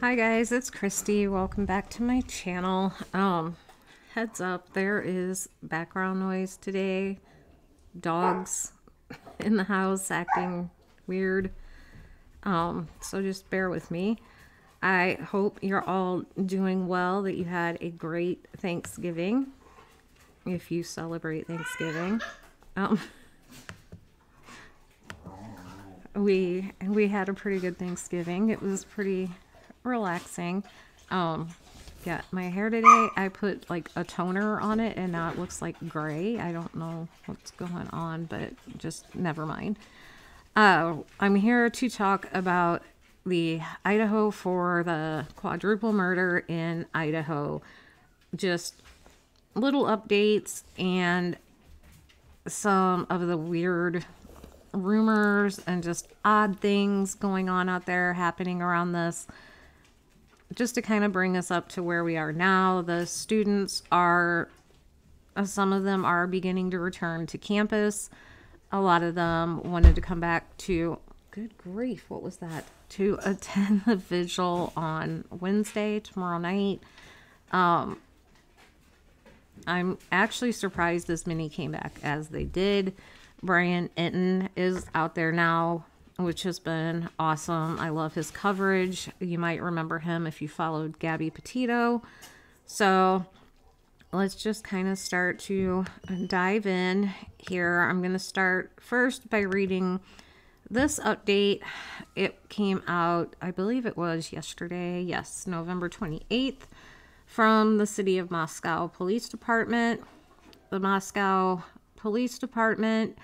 Hi guys, it's Christy. Welcome back to my channel. Heads up, there is background noise today. Dogs in the house acting weird. So just bear with me. I hope you're all doing well, that you had a great Thanksgiving, if you celebrate Thanksgiving. We had a pretty good Thanksgiving. It was pretty relaxing. Yeah, my hair today, I put like a toner on it and now it looks like gray. I don't know what's going on, but just never mind. I'm here to talk about the Idaho for the quadruple murder in Idaho. Just little updates and some of the weird rumors and just odd things going on out there happening around this. Just to kind of bring us up to where we are now. The students are, some of them are beginning to return to campus. A lot of them wanted to come back to, good grief, what was that? To attend the vigil on Wednesday, tomorrow night. I'm actually surprised as many came back as they did. Brian Enton is out there now, which has been awesome. I love his coverage. You might remember him if you followed Gabby Petito. So let's just kind of start to dive in here. I'm going to start first by reading this update. It came out, I believe it was yesterday. Yes, November 28th, from the City of Moscow Police Department. The Moscow Police Department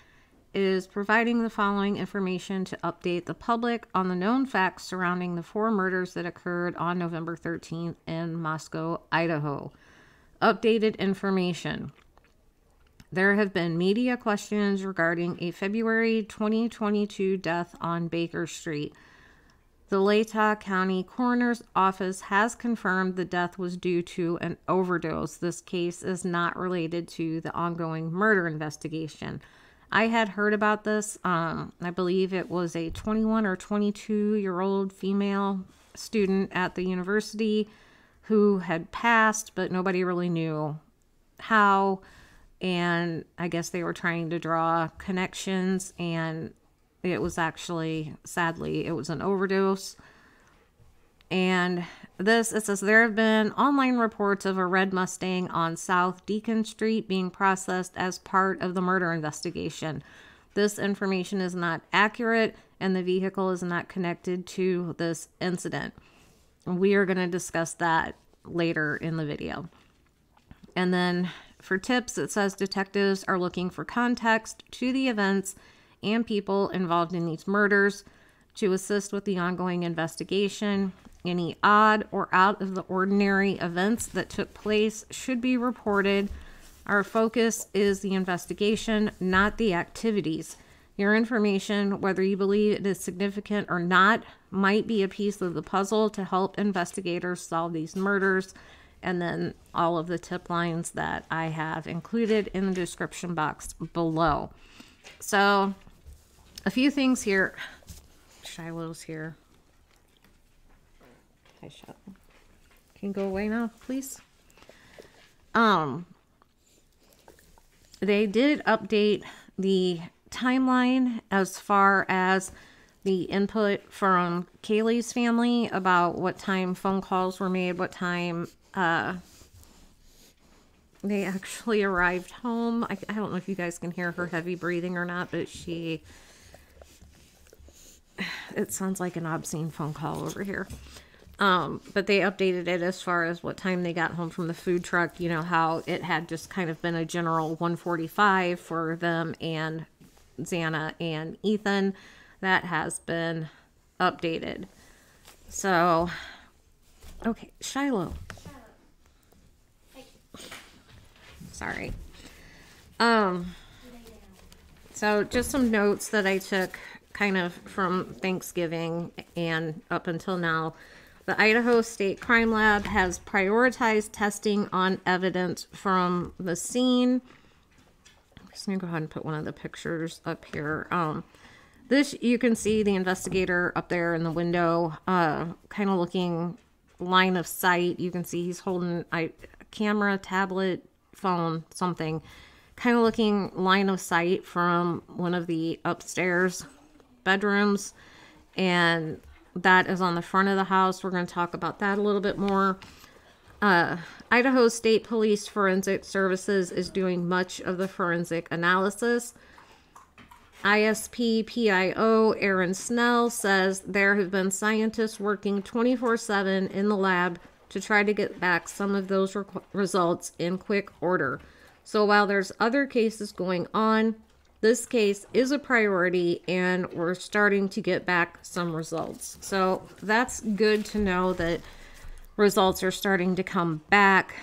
is providing the following information to update the public on the known facts surrounding the 4 murders that occurred on November 13th in Moscow, Idaho. Updated information. There have been media questions regarding a February 2022 death on Baker Street. The Latah County Coroner's Office has confirmed the death was due to an overdose. This case is not related to the ongoing murder investigation. I had heard about this. I believe it was a 21 or 22-year-old female student at the university who had passed, but nobody really knew how. And I guess they were trying to draw connections, and it was actually, sadly, it was an overdose. And this, it says, there have been online reports of a red Mustang on South Deacon Street being processed as part of the murder investigation. This information is not accurate, and the vehicle is not connected to this incident. We are going to discuss that later in the video. And then for tips, it says detectives are looking for context to the events and people involved in these murders to assist with the ongoing investigation. Any odd or out of the ordinary events that took place should be reported. Our focus is the investigation, not the activities. Your information, whether you believe it is significant or not, might be a piece of the puzzle to help investigators solve these murders. And then all of the tip lines that I have included in the description box below. So a few things here. Shiloh's here. Hi, Shiloh. Can you go away now, please? They did update the timeline as far as the input from Kaylee's family about what time phone calls were made, what time they actually arrived home. I don't know if you guys can hear her heavy breathing or not, but it sounds like an obscene phone call over here. But they updated it as far as what time they got home from the food truck. You know how it had just kind of been a general 1:45 for them and Xana and Ethan. That has been updated. So Okay, Shiloh. Sorry. Um, so just some notes that I took kind of from Thanksgiving and up until now. The Idaho State Crime Lab has prioritized testing on evidence from the scene. I'm just gonna go ahead and put one of the pictures up here. This, you can see the investigator up there in the window, kind of looking line of sight. You can see he's holding a camera, tablet, phone, something, kind of looking line of sight from one of the upstairs bedrooms. And that is on the front of the house. We're going to talk about that a little bit more. Idaho State Police Forensic Services is doing much of the forensic analysis. ISP PIO Aaron Snell says there have been scientists working 24/7 in the lab to try to get back some of those results in quick order. So while there's other cases going on, this case is a priority and we're starting to get back some results. So that's good to know that results are starting to come back.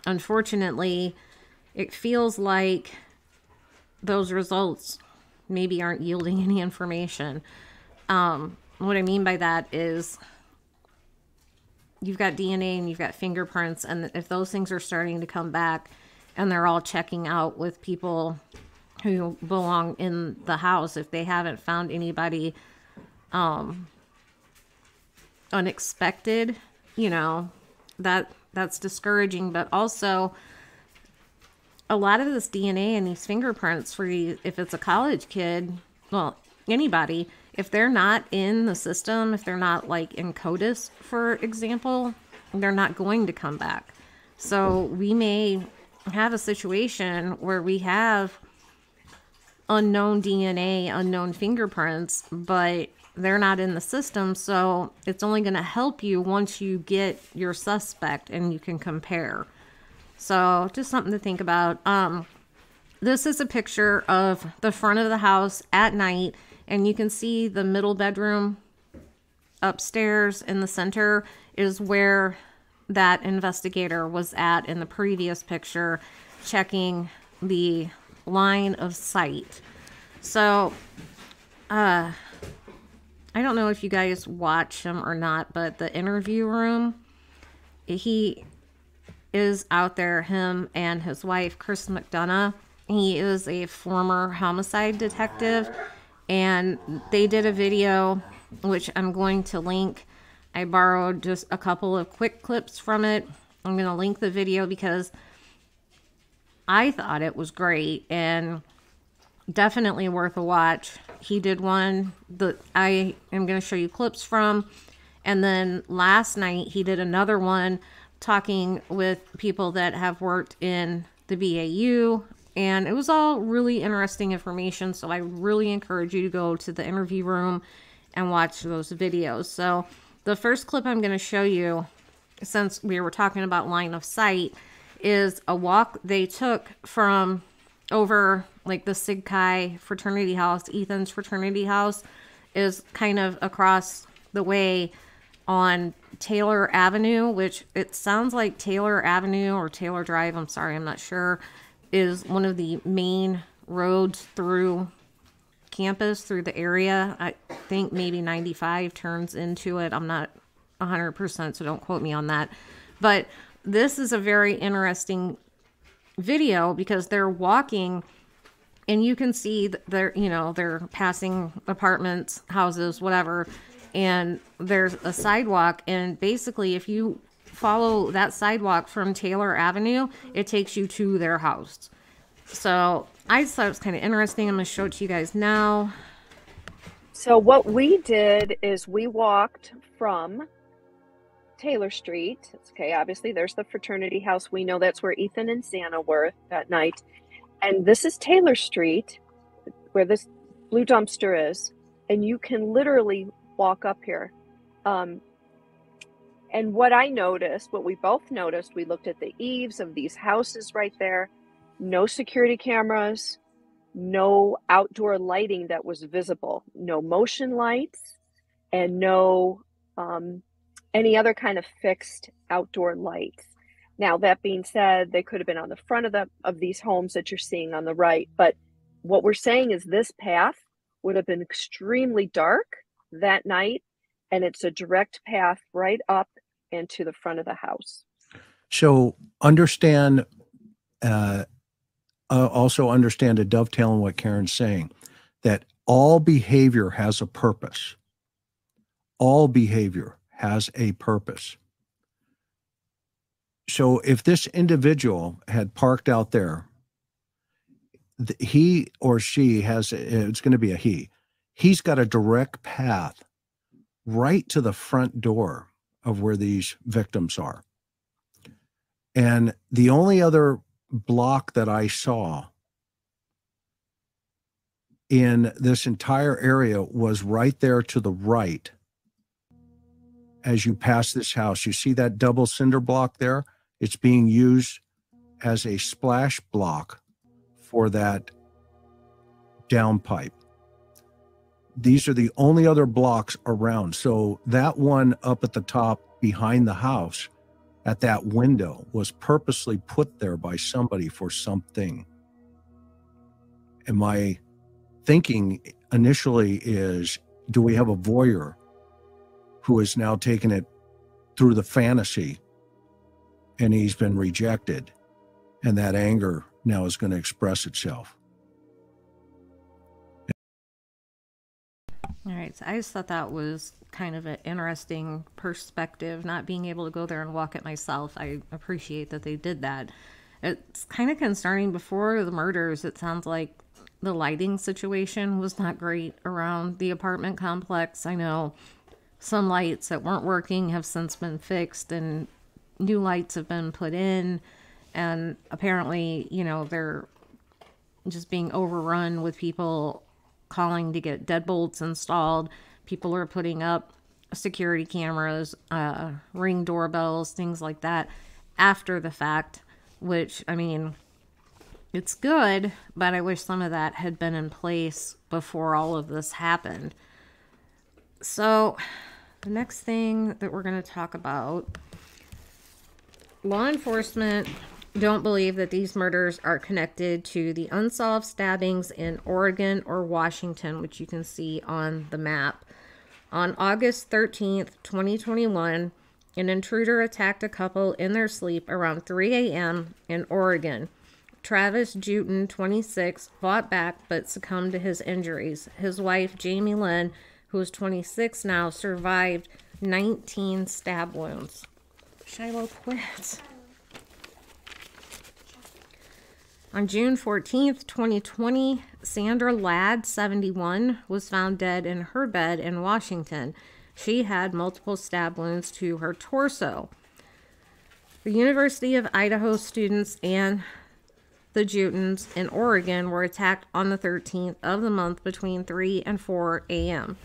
Unfortunately, it feels like those results maybe aren't yielding any information. What I mean by that is you've got DNA and you've got fingerprints, and if those things are starting to come back and they're all checking out with people who belong in the house, if they haven't found anybody unexpected, you know, that's discouraging. But also, a lot of this DNA and these fingerprints for you, if it's a college kid, well, anybody, if they're not in the system, if they're not like in CODIS, for example, they're not going to come back. So we may have a situation where we have unknown DNA, unknown fingerprints, but they're not in the system. So it's only going to help you once you get your suspect and you can compare. So just something to think about. This is a picture of the front of the house at night, and you can see the middle bedroom upstairs in the center is where that investigator was at in the previous picture, checking the line of sight. So, I don't know if you guys watch him or not, but the interview room, he is out there, him and his wife, Chris McDonough. He is a former homicide detective, and they did a video, which I'm going to link. I borrowed just a couple of quick clips from it. I'm going to link the video because I thought it was great and definitely worth a watch. He did one that I am going to show you clips from. And then last night he did another one talking with people that have worked in the BAU, and it was all really interesting information. So I really encourage you to go to the interview room and watch those videos. So the first clip I'm going to show you, since we were talking about line of sight, is a walk they took from over like the Sig Chi fraternity house. Ethan's fraternity house is kind of across the way on Taylor Avenue, which it sounds like Taylor Avenue or Taylor Drive, I'm sorry, I'm not sure, is one of the main roads through campus, through the area. I think maybe 95 turns into it. I'm not 100%, so don't quote me on that. But this is a very interesting video because they're walking and you can see that they're passing apartments, houses, whatever, and there's a sidewalk, and basically if you follow that sidewalk from Taylor Avenue, it takes you to their house. So I just thought it was kind of interesting. I'm going to show it to you guys now. So what we did is we walked from Taylor Street. Okay, obviously there's the fraternity house. We know that's where Ethan and Santa were that night. And this is Taylor Street, where this blue dumpster is. And you can literally walk up here. And what I noticed, what we both noticed, we looked at the eaves of these houses right there. No security cameras, no outdoor lighting that was visible, no motion lights, and no any other kind of fixed outdoor lights. Now, that being said, they could have been on the front of these homes that you're seeing on the right, but what we're saying is this path would have been extremely dark that night, and it's a direct path right up into the front of the house. So understand, also understand to dovetail on what Karen's saying, that all behavior has a purpose. All behavior has a purpose. So if this individual had parked out there, he or she has, it's going to be a he, he's got a direct path right to the front door of where these victims are. And the only other block that I saw in this entire area was right there to the right. As you pass this house, you see that double cinder block there? It's being used as a splash block for that downpipe. These are the only other blocks around. So that one up at the top behind the house at that window was purposely put there by somebody for something. And my thinking initially is, do we have a voyeur who has now taken it through the fantasy and he's been rejected, and that anger now is going to express itself? All right, so I just thought that was kind of an interesting perspective, not being able to go there and walk it myself. I appreciate that they did that. It's kind of concerning. Before the murders, it sounds like the lighting situation was not great around the apartment complex. I know some lights that weren't working have since been fixed and new lights have been put in. And apparently, you know, they're just being overrun with people calling to get deadbolts installed. People are putting up security cameras, Ring doorbells, things like that after the fact, which, I mean, it's good, but I wish some of that had been in place before all of this happened. So the next thing that we're going to talk about, law enforcement don't believe that these murders are connected to the unsolved stabbings in Oregon or Washington, which you can see on the map. On August 13th, 2021, an intruder attacked a couple in their sleep around 3 a.m. in Oregon. Travis Juten, 26, fought back but succumbed to his injuries. His wife, Jamie Lynn, who is 26 now, survived 19 stab wounds. Shiloh, quit. On June 14th, 2020, Sandra Ladd, 71, was found dead in her bed in Washington. She had multiple stab wounds to her torso. The University of Idaho students and the Jutens in Oregon were attacked on the 13th of the month between 3 and 4 a.m.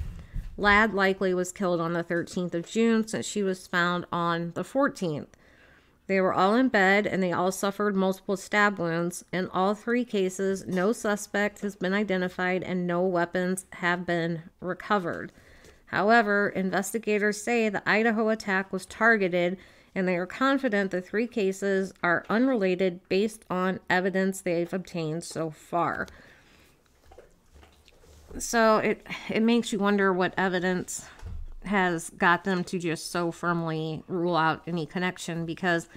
Ladd likely was killed on the 13th of June since she was found on the 14th. They were all in bed and they all suffered multiple stab wounds. In all three cases, no suspect has been identified and no weapons have been recovered. However, investigators say the Idaho attack was targeted and they are confident the three cases are unrelated based on evidence they've obtained so far. So it makes you wonder what evidence has got them to just so firmly rule out any connection, because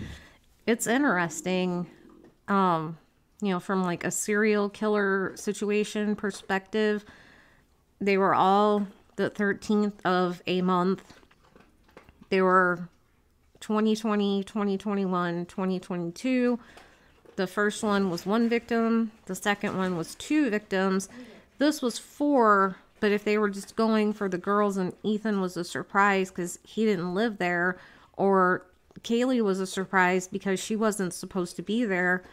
it's interesting, you know, from like a serial killer situation perspective. They were all the 13th of a month. They were 2020, 2021, 2022. The first one was 1 victim. The second one was 2 victims. This was 4. But if they were just going for the girls and Ethan was a surprise because he didn't live there, or Kaylee was a surprise because she wasn't supposed to be there,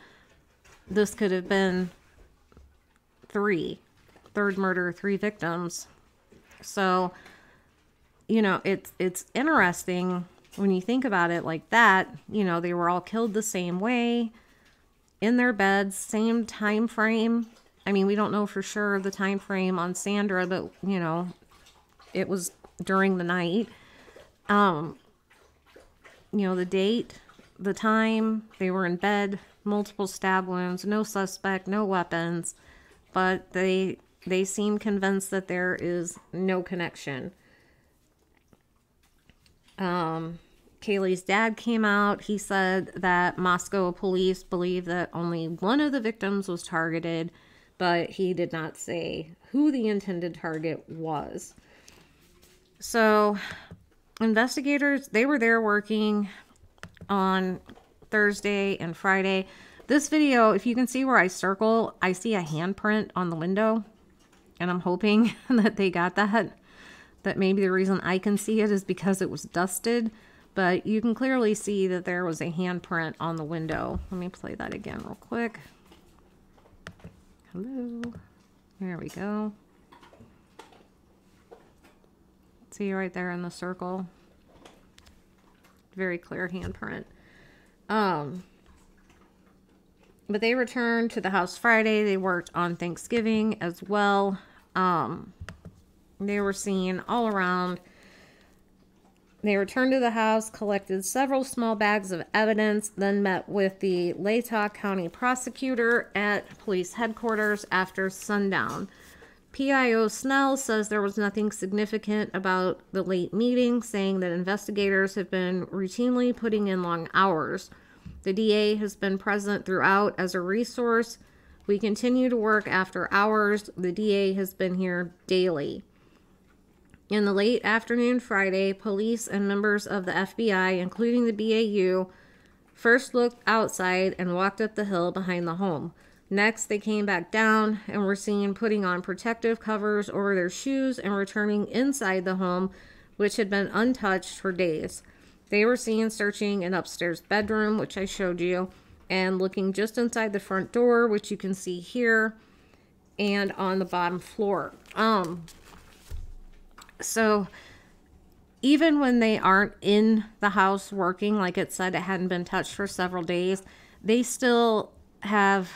this could have been 3. Third murder, 3 victims. So, you know, it's interesting when you think about it like that. You know, they were all killed the same way, in their beds, same time frame. I mean, we don't know for sure the time frame on Sandra, but, you know, it was during the night. the date, the time, they were in bed, multiple stab wounds, no suspect, no weapons, but they seem convinced that there is no connection. Kaylee's dad came out. He said that Moscow police believe that only one of the victims was targeted, but he did not say who the intended target was. So, investigators, they were there working on Thursday and Friday. This video, if you can see where I circle, I see a handprint on the window, and I'm hoping that they got that. That maybe the reason I can see it is because it was dusted, but you can clearly see that there was a handprint on the window. Let me play that again real quick. Hello. There we go. See right there in the circle. Very clear handprint. But they returned to the house Friday. They worked on Thanksgiving as well. They were seen all around. They returned to the house, collected several small bags of evidence, then met with the Latah County prosecutor at police headquarters after sundown. PIO Snell says there was nothing significant about the late meeting, saying that investigators have been routinely putting in long hours. The DA has been present throughout as a resource. We continue to work after hours. The DA has been here daily. In the late afternoon Friday, police and members of the FBI, including the BAU, first looked outside and walked up the hill behind the home. Next, they came back down and were seen putting on protective covers over their shoes and returning inside the home, which had been untouched for days. They were seen searching an upstairs bedroom, which I showed you, and looking just inside the front door, which you can see here, and on the bottom floor. So even when they aren't in the house working, like it said, it hadn't been touched for several days, they still have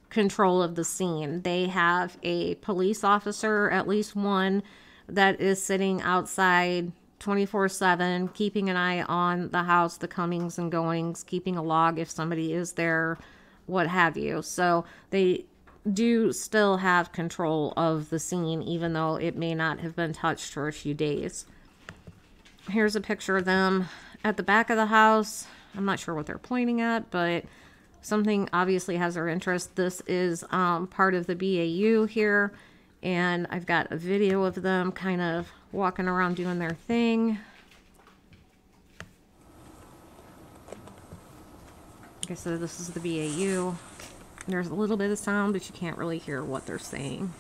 control of the scene. They have a police officer, at least one, that is sitting outside 24/7, keeping an eye on the house, the comings and goings, keeping a log if somebody is there, what have you. So they do still have control of the scene, even though it may not have been touched for a few days. Here's a picture of them at the back of the house. I'm not sure what they're pointing at, but something obviously has their interest. This is part of the BAU here, and I've got a video of them kind of walking around doing their thing. Like I said, this is the BAU. There's a little bit of sound, but you can't really hear what they're saying.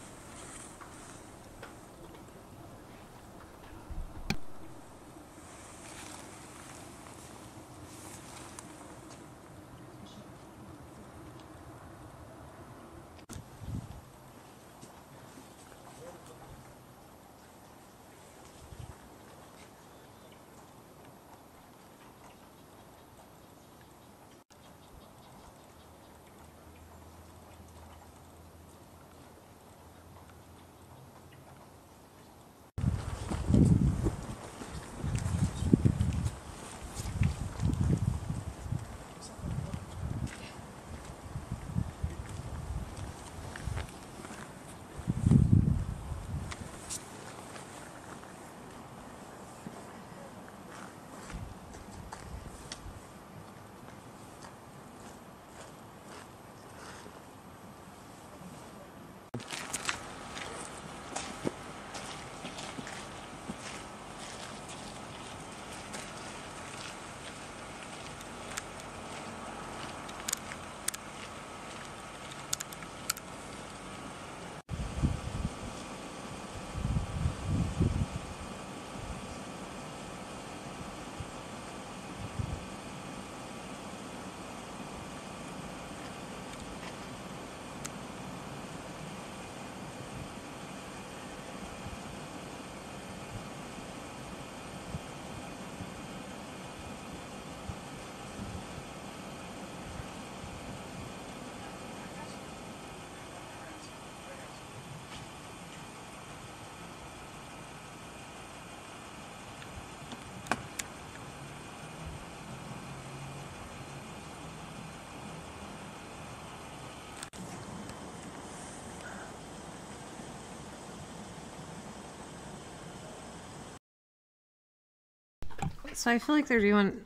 So I feel like they're doing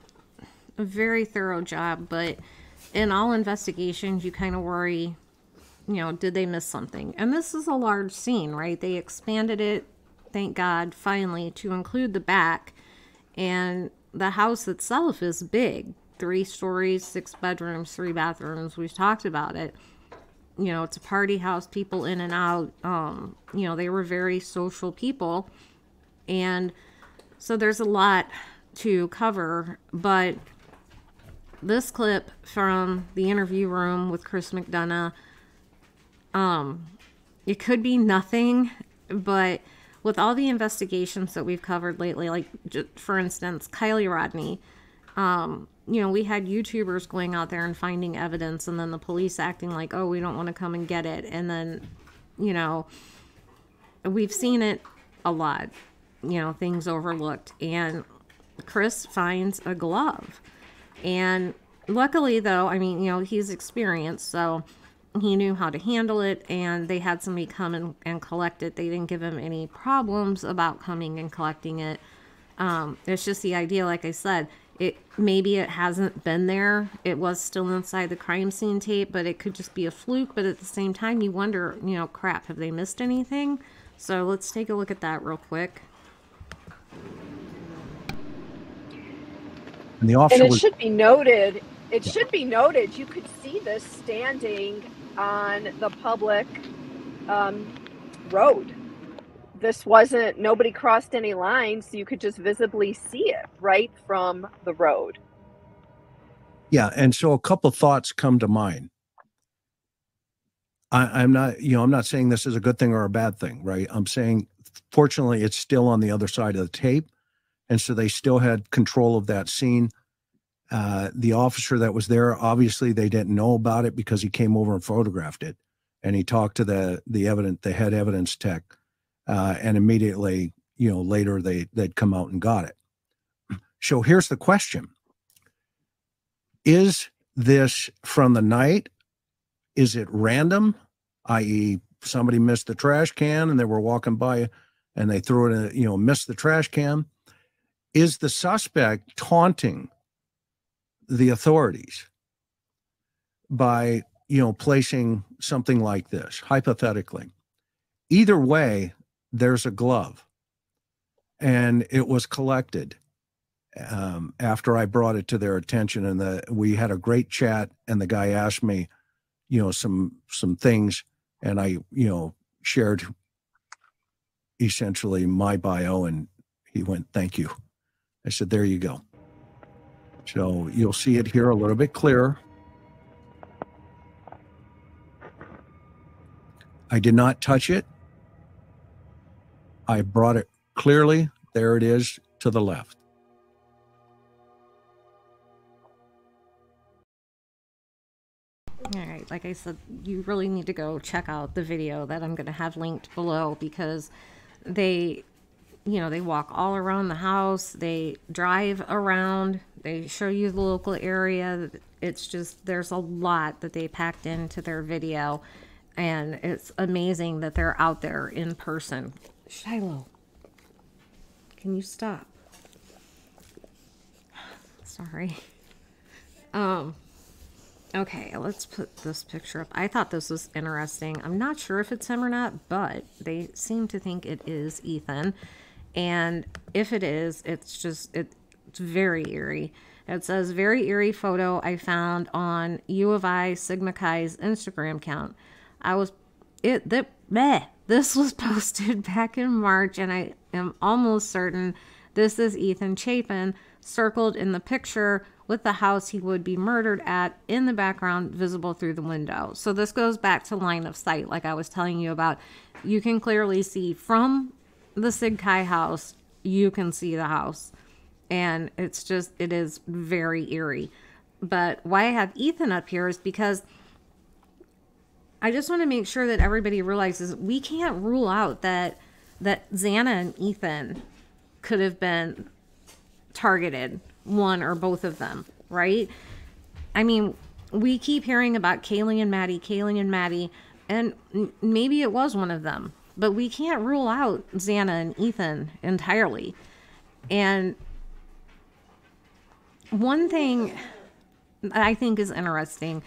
a very thorough job, but in all investigations, you kind of worry, did they miss something? And this is a large scene, right? They expanded it, thank God, finally, to include the back. And the house itself is big. 3 stories, 6 bedrooms, 3 bathrooms. We've talked about it. It's a party house, people in and out. They were very social people. And so there's a lot to cover, but this clip from the interview room with Chris McDonough, it could be nothing, but with all the investigations that we've covered lately, like for instance, Kylie Rodney, we had YouTubers going out there and finding evidence, and then the police acting like, oh, we don't want to come and get it. And then, we've seen it a lot, things overlooked. And Chris finds a glove. And luckily, though, he's experienced, so he knew how to handle it, and they had somebody come and collect it. They didn't give him any problems about coming and collecting it. It's just the idea, like I said, maybe it hasn't been there. It was still inside the crime scene tape, but it could just be a fluke. But at the same time, you wonder, crap, have they missed anything? So let's take a look at that real quick. And the officer and it should be noted, you could see this standing on the public road. This wasn't, nobody crossed any lines, so you could just visibly see it right from the road. Yeah, and so a couple thoughts come to mind. I'm not saying this is a good thing or a bad thing, right? I'm saying, fortunately, it's still on the other side of the tape, and so they still had control of that scene. The officer that was there, obviously, they didn't know about it because he came over and photographed it, and he talked to the head evidence tech, and immediately, later they'd come out and got it. So here's the question: is this from the night? Is it random, i.e., somebody missed the trash can and they were walking by and they threw it in, missed the trash can? Is the suspect taunting the authorities by, placing something like this, hypothetically? Either way, there's a glove, and it was collected after I brought it to their attention, and we had a great chat, and the guy asked me, some things, and I, shared essentially my bio, and he went, "Thank you." I said, "There you go." So you'll see it here a little bit clearer. I did not touch it. I brought it clearly. There it is to the left. All right, like I said, you really need to go check out the video that I'm going to have linked below, because they walk all around the house, they drive around, they show you the local area. It's just, there's a lot that they packed into their video, and it's amazing that they're out there in person. Shiloh, can you stop? Sorry. Okay, let's put this picture up. I thought this was interesting. I'm not sure if it's him or not, but they seem to think it is Ethan. And if it is, it's very eerie. It says, "Very eerie photo I found on U of I Sigma Chi's Instagram account. This was posted back in March, and I am almost certain this is Ethan Chapin, circled in the picture with the house he would be murdered at in the background, visible through the window." So this goes back to line of sight, like I was telling you about. You can clearly see from the Sig Chi house, you can see the house. And it is very eerie. But why I have Ethan up here is because I just want to make sure that everybody realizes we can't rule out that Xana and Ethan could have been targeted, one or both of them, right? I mean, we keep hearing about Kaylee and Maddie, and maybe it was one of them, but we can't rule out Xana and Ethan entirely. And one thing I think is interesting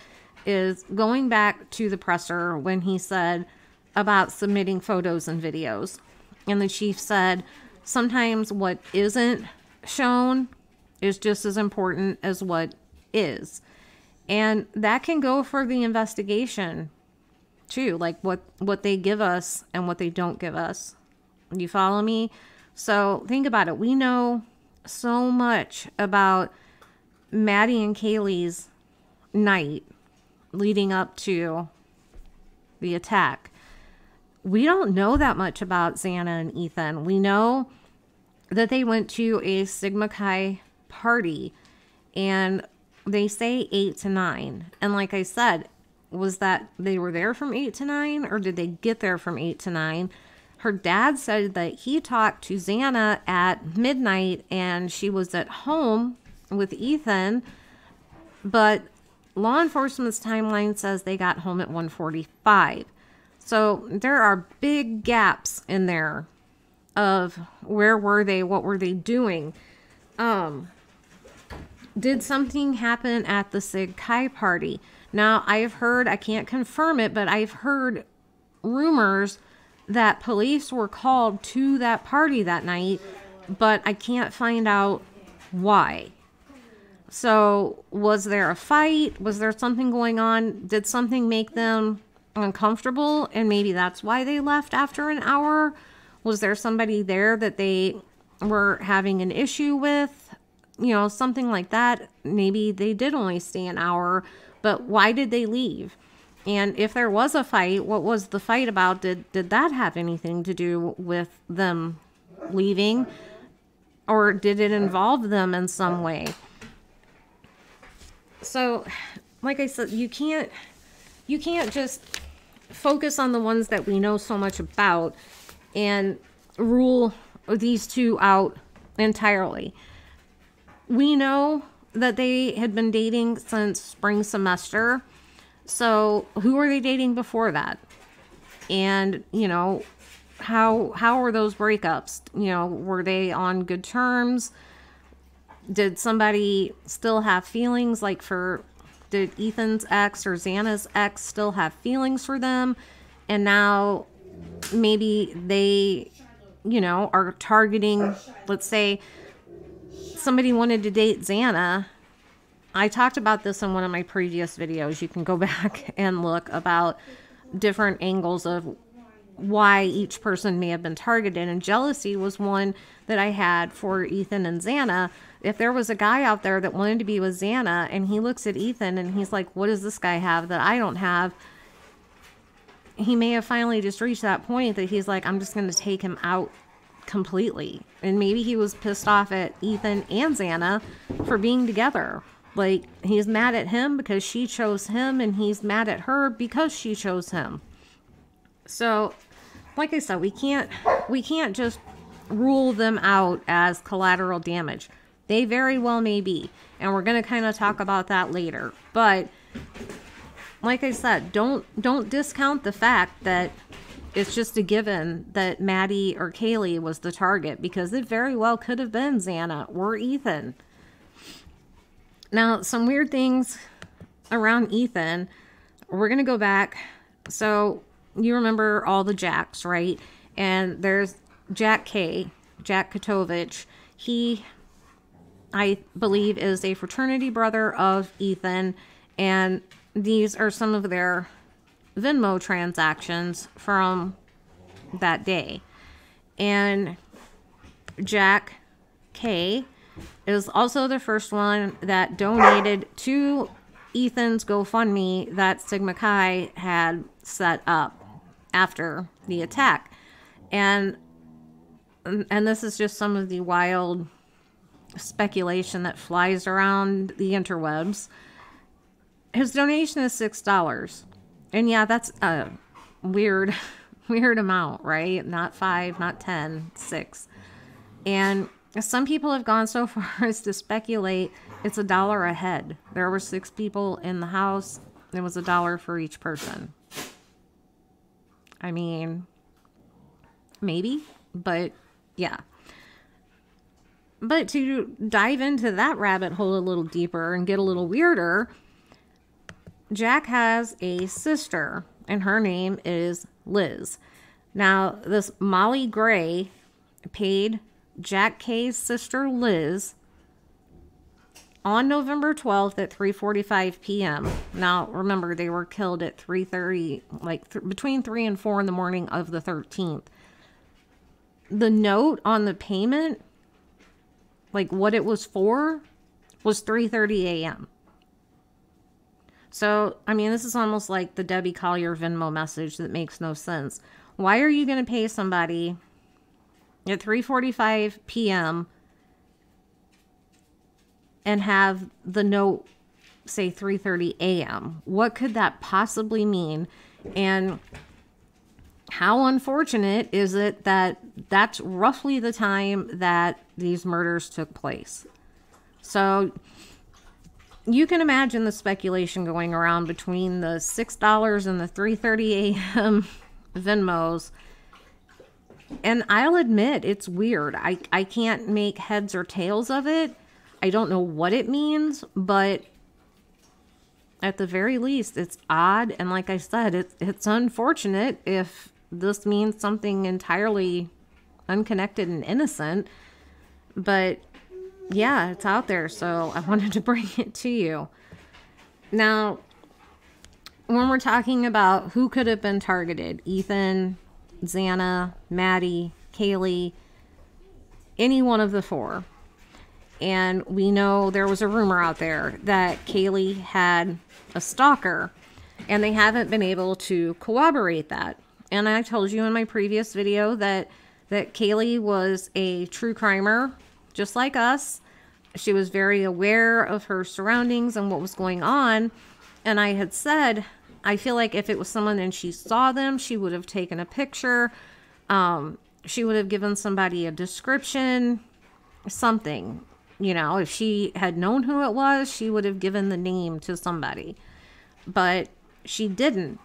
is going back to the presser when he said about submitting photos and videos. And the chief said sometimes what isn't shown is just as important as what is. And that can go for the investigation too, like what they give us and what they don't give us. You follow me? So think about it. We know so much about Maddie and Kaylee's night leading up to the attack. We don't know that much about Xana and Ethan. We know that they went to a Sigma Chi party, and they say 8 to 9. And like I said, was that they were there from 8 to 9, or did they get there from 8 to 9? Her dad said that he talked to Xana at midnight and she was at home with Ethan, but law enforcement's timeline says they got home at 1:45. So there are big gaps in there of where were they, what were they doing. Did something happen at the Sig Chi party? Now, I've heard, I can't confirm it, but I've heard rumors that police were called to that party that night, but I can't find out why. So, was there a fight? Was there something going on? Did something make them uncomfortable? And maybe that's why they left after an hour? Was there somebody there that they were having an issue with? You know, something like that. Maybe they did only stay an hour, but why did they leave? And if there was a fight, what was the fight about? Did that have anything to do with them leaving? Or did it involve them in some way? So, like I said, you can't just focus on the ones that we know so much about and rule these two out entirely. We know that they had been dating since spring semester. So who were they dating before that? And, you know, how were those breakups? You know, were they on good terms? Did somebody still have feelings? Like did Ethan's ex or Xana's ex still have feelings for them? And now maybe they, you know, are targeting, let's say somebody wanted to date Xana. I talked about this in one of my previous videos. You can go back and look about different angles of why each person may have been targeted. And jealousy was one that I had for Ethan and Xana. If there was a guy out there that wanted to be with Xana and he looks at Ethan and he's like, what does this guy have that I don't have? He may have finally just reached that point that he's like, I'm just going to take him out completely. And maybe he was pissed off at Ethan and Xana for being together. Like, he's mad at him because she chose him, and he's mad at her because she chose him. So, like I said, we can't just rule them out as collateral damage. They very well may be, and we're going to kind of talk about that later. But like I said, don't discount the fact that it's just a given that Maddie or Kaylee was the target, because it very well could have been Xana or Ethan. Now, some weird things around Ethan. We're going to go back. So, you remember all the Jacks, right? And there's Jack K, Jack Katovich. He, I believe, is a fraternity brother of Ethan. And these are some of their Venmo transactions from that day. And Jack K is also the first one that donated to Ethan's GoFundMe that Sigma Chi had set up after the attack. And this is just some of the wild speculation that flies around the interwebs. His donation is $6. And yeah, that's a weird amount, right? Not 5, not 10, 6. And some people have gone so far as to speculate it's $1 a head. There were 6 people in the house. It was $1 for each person. I mean, maybe, but yeah. But to dive into that rabbit hole a little deeper and get a little weirder, Jack has a sister, and her name is Liz. Now, this Molly Gray paid Jack K's sister Liz on November 12th at 3:45 p.m. Now, remember, they were killed at 3:30, between 3 and 4 in the morning of the 13th. The note on the payment, what it was for, was 3:30 a.m. So, I mean, this is almost like the Debbie Collier Venmo message that makes no sense. Why are you going to pay somebody at 3:45 p.m. and have the note say 3:30 a.m.? What could that possibly mean? And how unfortunate is it that that's roughly the time that these murders took place? So you can imagine the speculation going around between the $6 and the 3:30 a.m. Venmos. And I'll admit, it's weird. I can't make heads or tails of it. I don't know what it means, but at the very least, it's odd. And like I said, it's unfortunate if this means something entirely unconnected and innocent. But yeah, it's out there, so I wanted to bring it to you. Now, when we're talking about who could have been targeted, Ethan, Xana, Maddie, Kaylee, any one of the four. And we know there was a rumor out there that Kaylee had a stalker, and they haven't been able to corroborate that. And I told you in my previous video that Kaylee was a true crimer, just like us. She was very aware of her surroundings and what was going on. And I had said, I feel like if it was someone and she saw them, she would have taken a picture. She would have given somebody a description, something. You know, if she had known who it was, she would have given the name to somebody. But she didn't.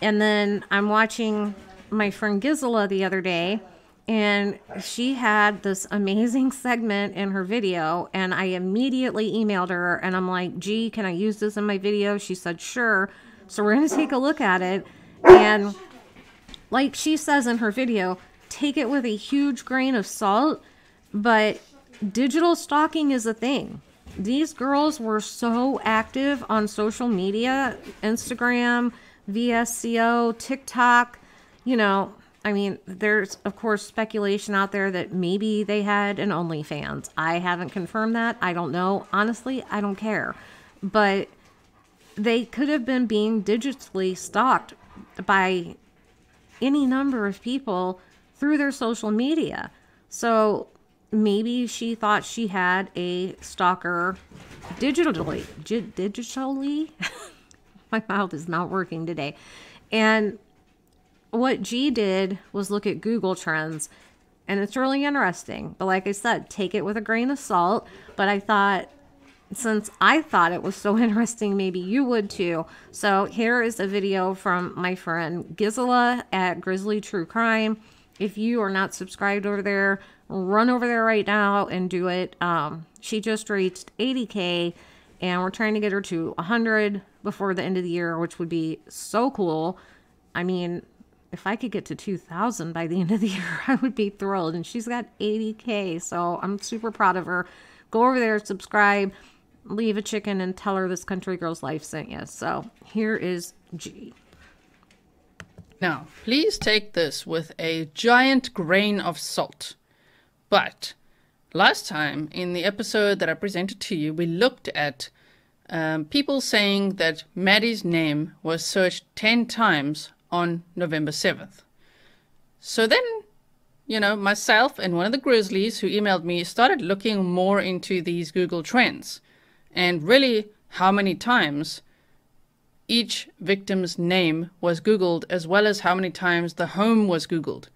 And then I'm watching my friend Gisela the other day, and she had this amazing segment in her video, and I immediately emailed her, and I'm like, gee, can I use this in my video? She said, sure. So we're going to take a look at it. And like she says in her video, take it with a huge grain of salt, but digital stalking is a thing. These girls were so active on social media, Instagram, VSCO, TikTok, you know. I mean, there's, of course, speculation out there that maybe they had an OnlyFans. I haven't confirmed that. I don't know. Honestly, I don't care. But they could have been being digitally stalked by any number of people through their social media. So maybe she thought she had a stalker digitally. Digitally? My mouth is not working today. And what G did was look at Google Trends, and it's really interesting. But like I said, take it with a grain of salt. But I thought, since I thought it was so interesting, maybe you would too. So here is a video from my friend Gisela at Grizzly True Crime. If you are not subscribed over there, run over there right now and do it. She just reached 80K, and we're trying to get her to 100 before the end of the year, which would be so cool. I mean, if I could get to 2,000 by the end of the year, I would be thrilled. And she's got 80K, so I'm super proud of her. Go over there, subscribe, leave a chicken, and tell her this country girl's life sent you. So here is G. Now, please take this with a giant grain of salt. But last time, in the episode that I presented to you, we looked at people saying that Maddie's name was searched 10 times on November 7th. So then, you know, myself and one of the Grizzlies who emailed me started looking more into these Google Trends and really how many times each victim's name was Googled, as well as how many times the home was Googled.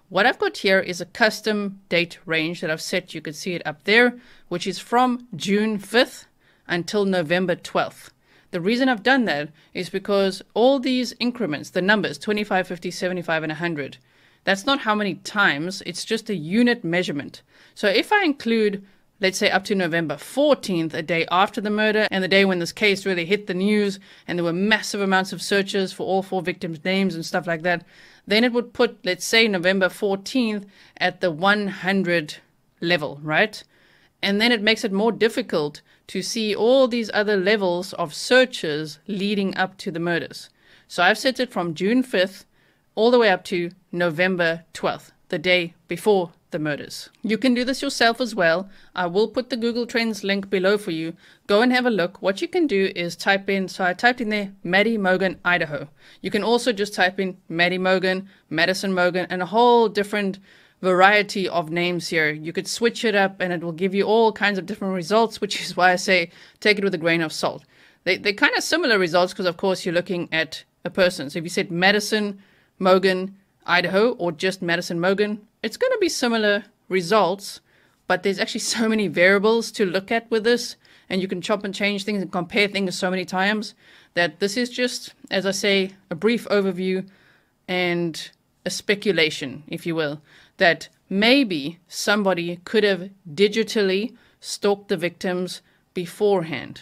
What I've got here is a custom date range that I've set. You can see it up there, which is from June 5th until November 12th. The reason I've done that is because all these increments, the numbers 25, 50, 75, and 100, that's not how many times, it's just a unit measurement. So if I include let's say up to November 14th, a day after the murder, and the day when this case really hit the news, and there were massive amounts of searches for all 4 victims' names and stuff like that, then it would put, let's say, November 14th at the 100 level, right? And then it makes it more difficult to see all these other levels of searches leading up to the murders. So I've set it from June 5th all the way up to November 12th, the day before the murders. You can do this yourself as well. I will put the Google Trends link below for you. Go and have a look. What you can do is type in, so I typed in there, Maddie Mogen, Idaho. You can also just type in Maddie Mogen, Madison Mogen, and a whole different variety of names here. You could switch it up and it will give you all kinds of different results, which is why I say take it with a grain of salt. They're kind of similar results because, of course, you're looking at a person. So if you said Madison Mogen, Idaho, or just Madison Mogen, it's going to be similar results, but there's actually so many variables to look at with this, and you can chop and change things and compare things so many times that this is just, as I say, a brief overview and a speculation, if you will, that maybe somebody could have digitally stalked the victims beforehand.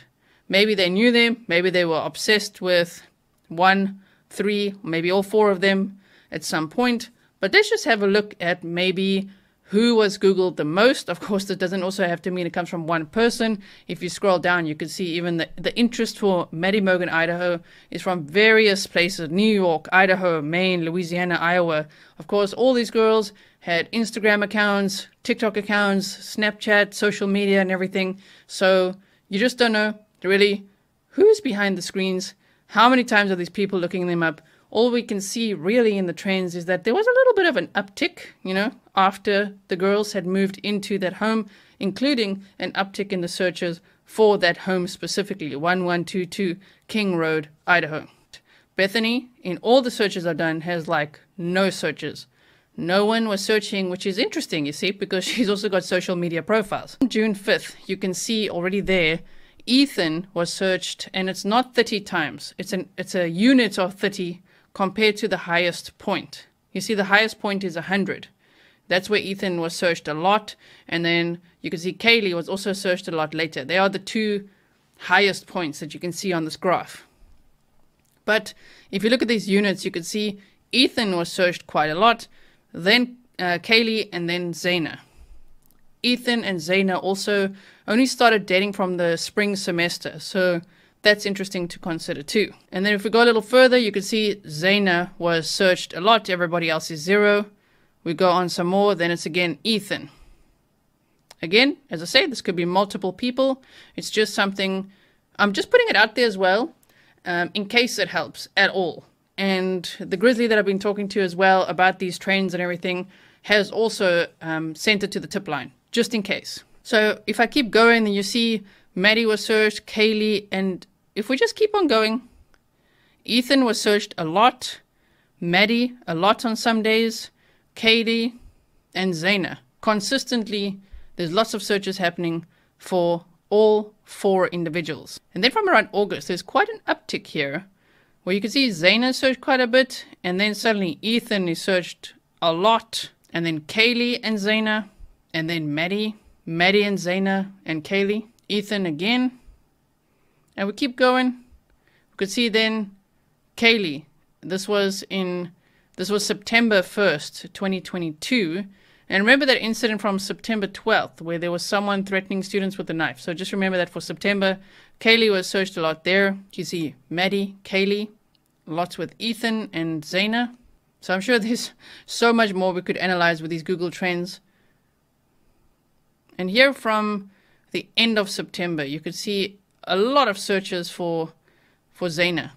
Maybe they knew them, maybe they were obsessed with 1, 3, maybe all 4 of them at some point. But let's just have a look at maybe who was Googled the most. Of course, that doesn't also have to mean it comes from one person. If you scroll down, you can see even the interest for Maddie Mogen, Idaho is from various places: New York, Idaho, Maine, Louisiana, Iowa. Of course, all these girls had Instagram accounts, TikTok accounts, Snapchat, social media, and everything. So you just don't know really who's behind the screens. How many times are these people looking them up? All we can see really in the trends is that there was a little bit of an uptick, after the girls had moved into that home, including an uptick in the searches for that home specifically, 1122 King Road, Idaho. Bethany, in all the searches I've done, has no searches. No one was searching, which is interesting, you see, because she's also got social media profiles. On June 5th, you can see already there, Ethan was searched, and it's not 30 times. It's a unit of 30 compared to the highest point. You see, the highest point is 100. That's where Ethan was searched a lot. And then you can see Kaylee was also searched a lot later. They are the 2 highest points that you can see on this graph. But if you look at these units, you can see Ethan was searched quite a lot, then Kaylee, and then Zaina. Ethan and Zaina also only started dating from the spring semester. So that's interesting to consider too. And then if we go a little further, you can see Zaina was searched a lot. Everybody else is 0. We go on some more. Then it's again Ethan. Again, as I say, this could be multiple people. It's just something, I'm just putting it out there as well, in case it helps at all. And the Grizzly that I've been talking to as well about these trends and everything has also sent it to the tip line, just in case. So if I keep going, then you see Maddie was searched, Kaylee, and if we just keep on going, Ethan was searched a lot, Maddie a lot on some days, Katie, and Zaina. Consistently, there's lots of searches happening for all 4 individuals. And then from around August, there's quite an uptick here, where you can see Zaina searched quite a bit, and then suddenly Ethan is searched a lot, and then Kaylee and Zaina, and then Maddie and Zaina and Kaylee, Ethan again. And we keep going. We could see then Kaylee. This was September 1st, 2022. And remember that incident from September 12th, where there was someone threatening students with a knife. So just remember that for September, Kaylee was searched a lot there. You see Maddie, Kaylee, lots with Ethan and Zaina. So I'm sure there's so much more we could analyze with these Google Trends. And here from the end of September, you could see a lot of searches for Zaina.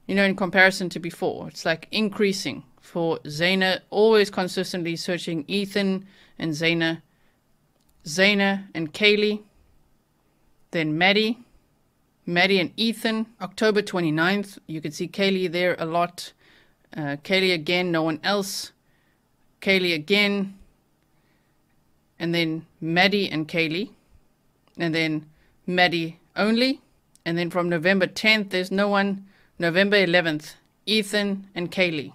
In comparison to before, it's increasing for Zaina, always consistently searching Ethan and Zaina and Kaylee, then Maddie and Ethan. October 29th, you could see Kaylee there a lot. Kaylee again, no one else. Kaylee again, and then Maddie and Kaylee, and then Maddie only. And then from November 10th, there's no one. November 11th, Ethan and Kaylee,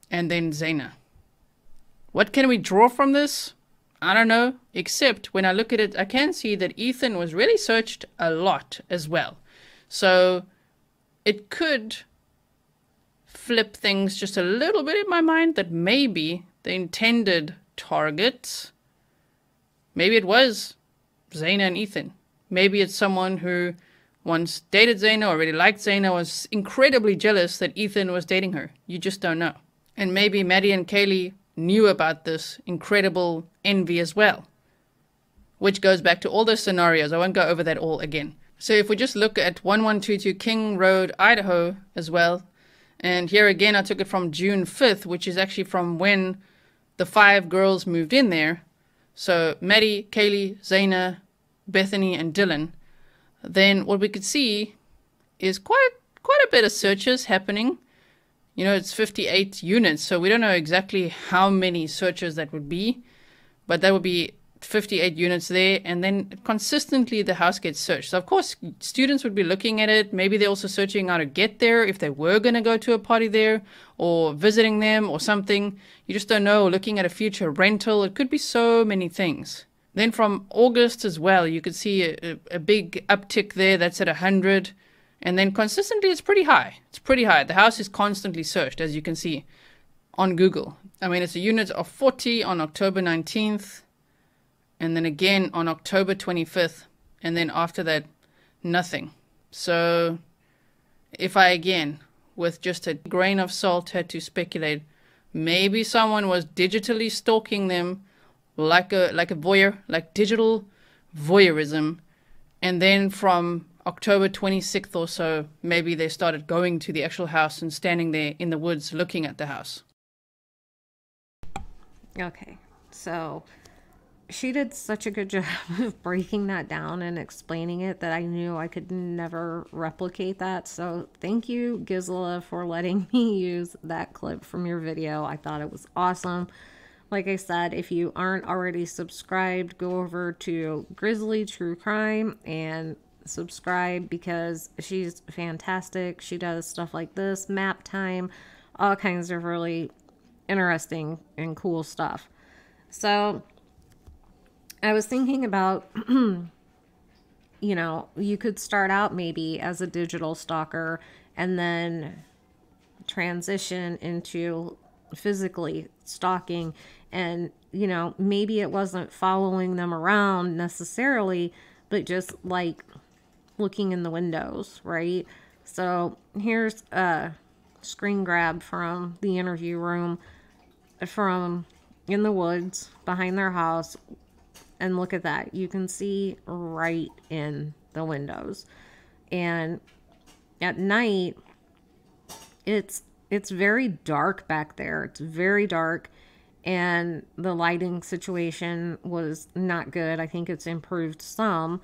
and then Zaina. What can we draw from this? I don't know, except when I look at it, I can see that Ethan was really searched a lot as well. So it could flip things just a little bit in my mind that maybe the intended targets, maybe it was Zaina and Ethan. Maybe it's someone who once dated Zaina or really liked Zaina, was incredibly jealous that Ethan was dating her. You just don't know. And maybe Maddie and Kaylee knew about this incredible envy as well, which goes back to all those scenarios. I won't go over that all again. So if we just look at 1122 King Road, Idaho as well, and here again I took it from June 5th, which is actually from when the 5 girls moved in there. So Maddie, Kaylee, Zaina, Bethany, and Dylan. Then what we could see is quite a bit of searches happening. You know, it's 58 units, so we don't know exactly how many searches that would be, but that would be 58 units there, and then consistently the house gets searched. So of course, students would be looking at it. Maybe they're also searching how to get there if they were going to go to a party there or visiting them or something. You just don't know, looking at a future rental. It could be so many things. Then from August as well, you could see a big uptick there. That's at 100. And then consistently, it's pretty high. It's pretty high. The house is constantly searched, as you can see on Google. I mean, it's a unit of 40 on October 19th. And then again on October 25th. And then after that, nothing. So if I, again, with just a grain of salt, had to speculate, maybe someone was digitally stalking them like a voyeur, like digital voyeurism. And then from October 26th or so, maybe they started going to the actual house and standing there in the woods looking at the house. Okay, so she did such a good job of breaking that down and explaining it that I knew I could never replicate that. So thank you, Gisela, for letting me use that clip from your video. I thought it was awesome. Like I said, if you aren't already subscribed, go over to Grizzly True Crime and subscribe because she's fantastic. She does stuff like this, map time, all kinds of really interesting and cool stuff. So I was thinking about, you know, you could start out maybe as a digital stalker and then transition into physically stalking. And, you know, maybe it wasn't following them around necessarily, but just like looking in the windows, right? So here's a screen grab from the interview room from in the woods behind their house. And look at that. You can see right in the windows. And at night, it's very dark back there. It's very dark. And the lighting situation was not good. I think it's improved some.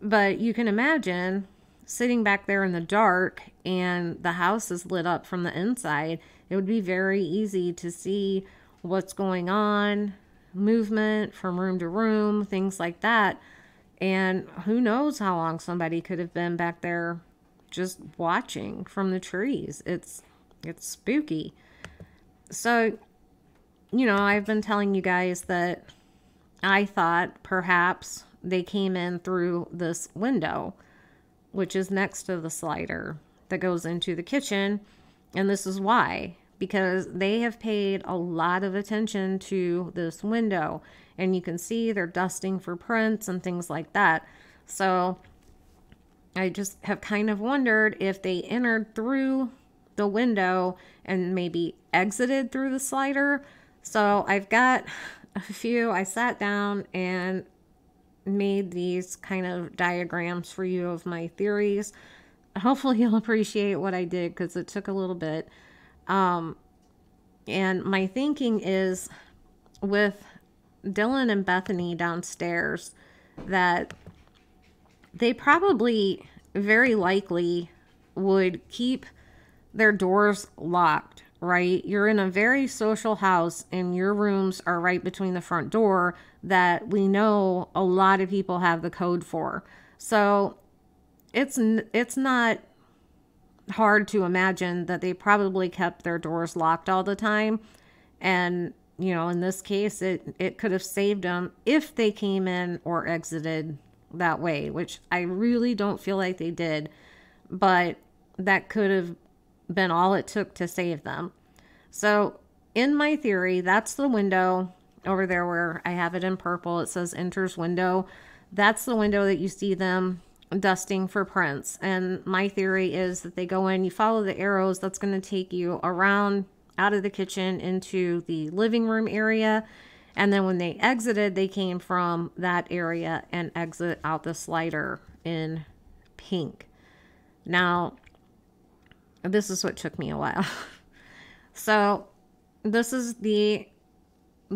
But you can imagine sitting back there in the dark and the house is lit up from the inside. It would be very easy to see what's going on, movement from room to room, things like that. And who knows how long somebody could have been back there just watching from the trees. It's spooky. So, you know, I've been telling you guys that I thought perhaps they came in through this window, which is next to the slider that goes into the kitchen. And this is why, because they have paid a lot of attention to this window. And you can see they're dusting for prints and things like that. So I just have kind of wondered if they entered through the window and maybe exited through the slider. So I've got a few. I sat down and made these kind of diagrams for you of my theories. Hopefully you'll appreciate what I did because it took a little bit. And my thinking is with Dylan and Bethany downstairs that they probably very likely would keep their doors locked, right? You're in a very social house and your rooms are right between the front door that we know a lot of people have the code for. So it's not hard to imagine that they probably kept their doors locked all the time. And, You know, in this case, it could have saved them if they came in or exited that way, which I really don't feel like they did. But that could have been all it took to save them. So in my theory, that's the window over there where I have it in purple. It says enters window. That's the window that you see them dusting for prints. And my theory is that they go in, you follow the arrows, that's going to take you around out of the kitchen into the living room area. And then when they exited, they came from that area and exit out the slider in pink. Now, this is what took me a while. So this is the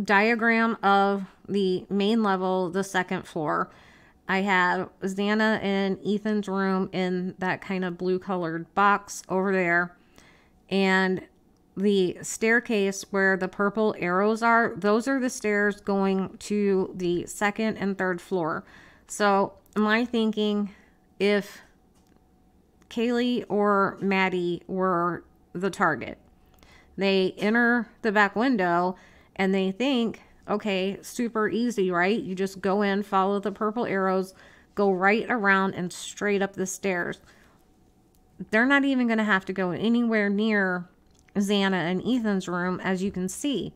diagram of the main level, the second floor. I have Xana and Ethan's room in that kind of blue colored box over there. And the staircase where the purple arrows are, those are the stairs going to the second and third floor. So my thinking, if Kaylee or Maddie were the target, they enter the back window and they think, okay, super easy, right? You just go in, follow the purple arrows, go right around and straight up the stairs. They're not even going to have to go anywhere near Xana and Ethan's room, as you can see.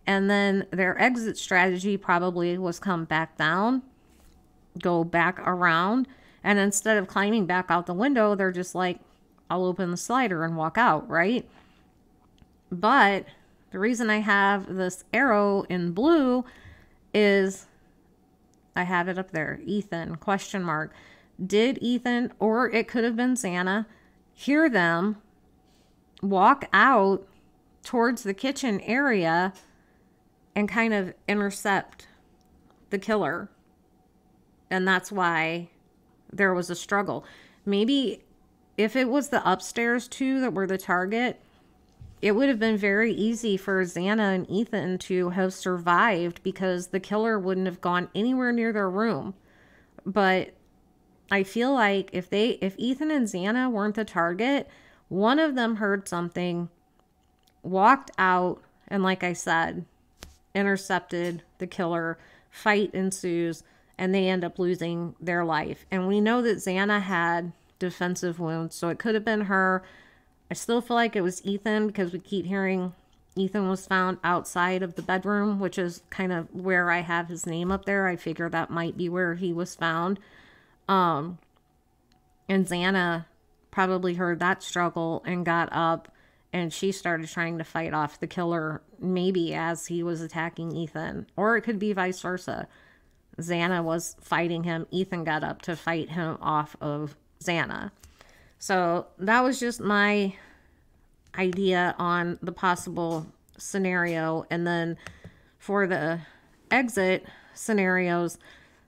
And then their exit strategy probably was come back down, go back around, and instead of climbing back out the window, they're just like, I'll open the slider and walk out, right? But the reason I have this arrow in blue is I have it up there. Ethan, question mark. Did Ethan, or it could have been Xana, hear them walk out towards the kitchen area and kind of intercept the killer? And that's why there was a struggle. Maybe if it was the upstairs two that were the target, it would have been very easy for Xana and Ethan to have survived because the killer wouldn't have gone anywhere near their room. But I feel like if Ethan and Xana weren't the target, one of them heard something, walked out, and like I said, intercepted the killer. Fight ensues, and they end up losing their life. And we know that Xana had defensive wounds, so it could have been her. I still feel like it was Ethan because we keep hearing Ethan was found outside of the bedroom, which is kind of where I have his name up there. I figure that might be where he was found. And Xana probably heard that struggle and got up, and she started trying to fight off the killer, maybe as he was attacking Ethan. Or it could be vice versa. Xana was fighting him. Ethan got up to fight him off of Xana. So that was just my idea on the possible scenario. And then for the exit scenarios,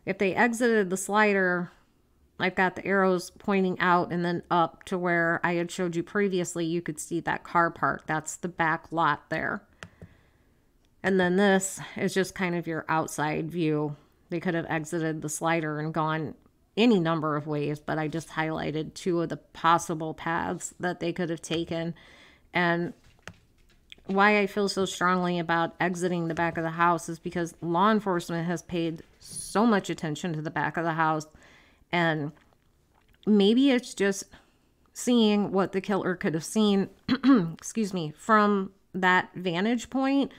if they exited the slider, I've got the arrows pointing out and then up to where I had showed you previously. You could see that car park. That's the back lot there. And then this is just kind of your outside view. They could have exited the slider and gone any number of ways, but I just highlighted two of the possible paths that they could have taken. And why I feel so strongly about exiting the back of the house is because law enforcement has paid so much attention to the back of the house. And maybe it's just seeing what the killer could have seen, excuse me, from that vantage point.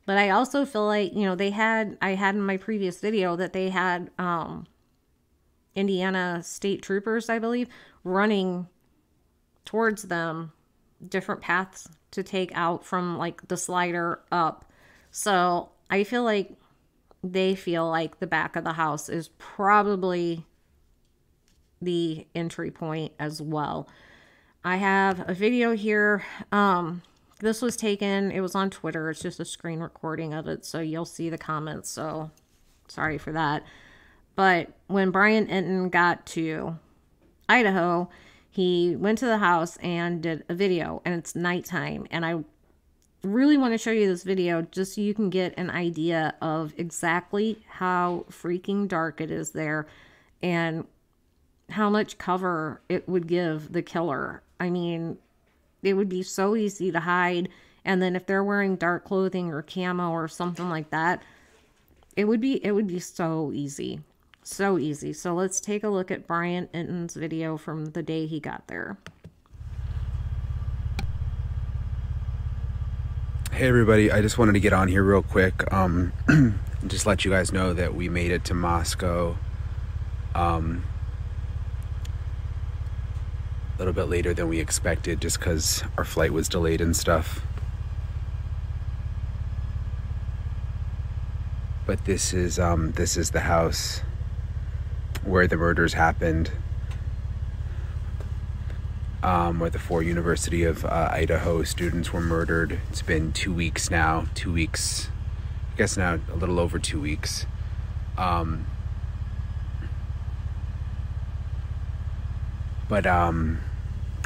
But I also feel like, you know, I had in my previous video that they had Indiana state troopers, I believe, running towards them, different paths to take out from like the slider up. So I feel like they feel like the back of the house is probably the entry point as well. I have a video here. This was taken, it was on Twitter. It's just a screen recording of it, so you'll see the comments. So sorry for that. But when Brian Enton got to Idaho, he went to the house and did a video, and it's nighttime. And I really want to show you this video just so you can get an idea of exactly how freaking dark it is there and how much cover it would give the killer. I mean, it would be so easy to hide And then if they're wearing dark clothing or camo or something like that, it would be so easy. So easy. So let's take a look at Brian Enton's video from the day he got there. Hey everybody, I just wanted to get on here real quick, just let you guys know that we made it to Moscow a little bit later than we expected, just because our flight was delayed and stuff. But this is the house where the murders happened, where the 4 University of Idaho students were murdered. It's been 2 weeks now. 2 weeks, I guess now a little over 2 weeks. But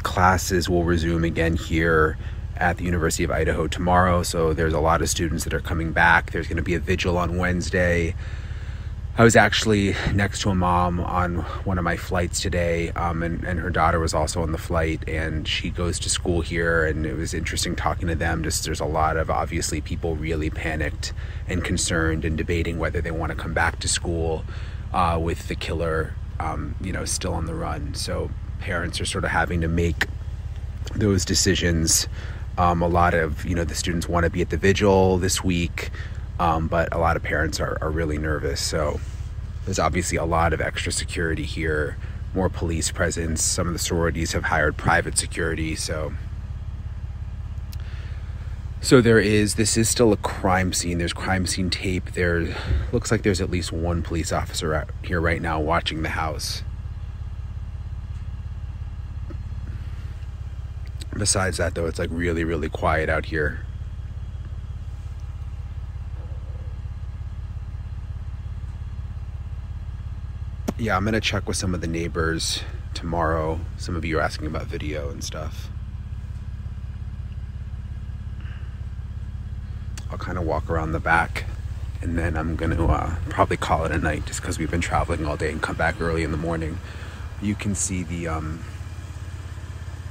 classes will resume again here at the University of Idaho tomorrow. So there's a lot of students that are coming back. There's going to be a vigil on Wednesday. I was actually next to a mom on one of my flights today, and her daughter was also on the flight, and she goes to school here, and it was interesting talking to them. Just there's a lot of, obviously, people really panicked and concerned and debating whether they want to come back to school with the killer, still on the run. So parents are sort of having to make those decisions. A lot of, the students want to be at the vigil this week. But a lot of parents are really nervous. So there's obviously a lot of extra security here, more police presence. Some of the sororities have hired private security. So this is still a crime scene. There's crime scene tape. There looks like there's at least one police officer out here right now watching the house. Besides that, though, it's like really, really quiet out here. Yeah, I'm gonna check with some of the neighbors tomorrow. Some of you are asking about video and stuff. I'll kind of walk around the back, and then I'm gonna probably call it a night, just because we've been traveling all day and come back early in the morning. You can see the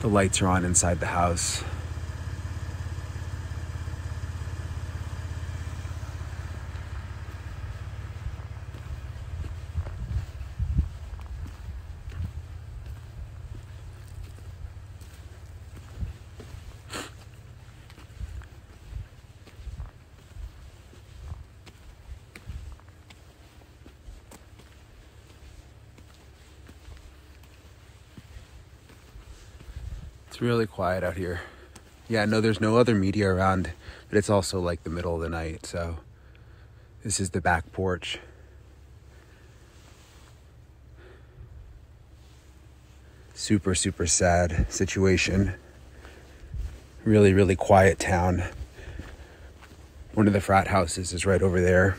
lights are on inside the house. It's really quiet out here. Yeah, no, there's no other media around, but it's also like the middle of the night, so this is the back porch. Super, super sad situation. Really, really quiet town. One of the frat houses is right over there.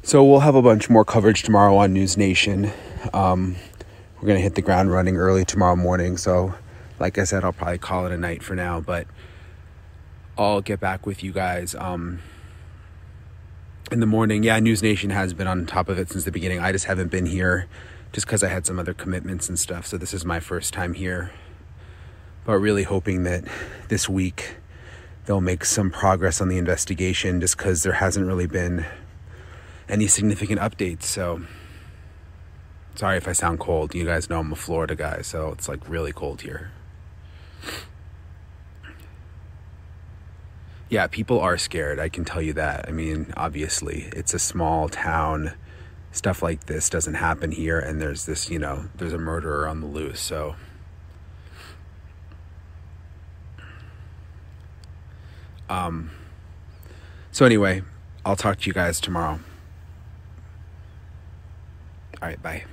So we'll have a bunch more coverage tomorrow on News Nation. We're going to hit the ground running early tomorrow morning. So like I said, I'll probably call it a night for now, but I'll get back with you guys in the morning. Yeah, News Nation has been on top of it since the beginning. I just haven't been here just because I had some other commitments and stuff. So this is my first time here. But really hoping that this week they'll make some progress on the investigation, just because there hasn't really been any significant updates. So sorry if I sound cold. You guys know I'm a Florida guy, so it's like really cold here. Yeah, people are scared, I can tell you that. I mean, obviously, it's a small town. Stuff like this doesn't happen here, and there's this, there's a murderer on the loose, so. So anyway, I'll talk to you guys tomorrow. All right, bye.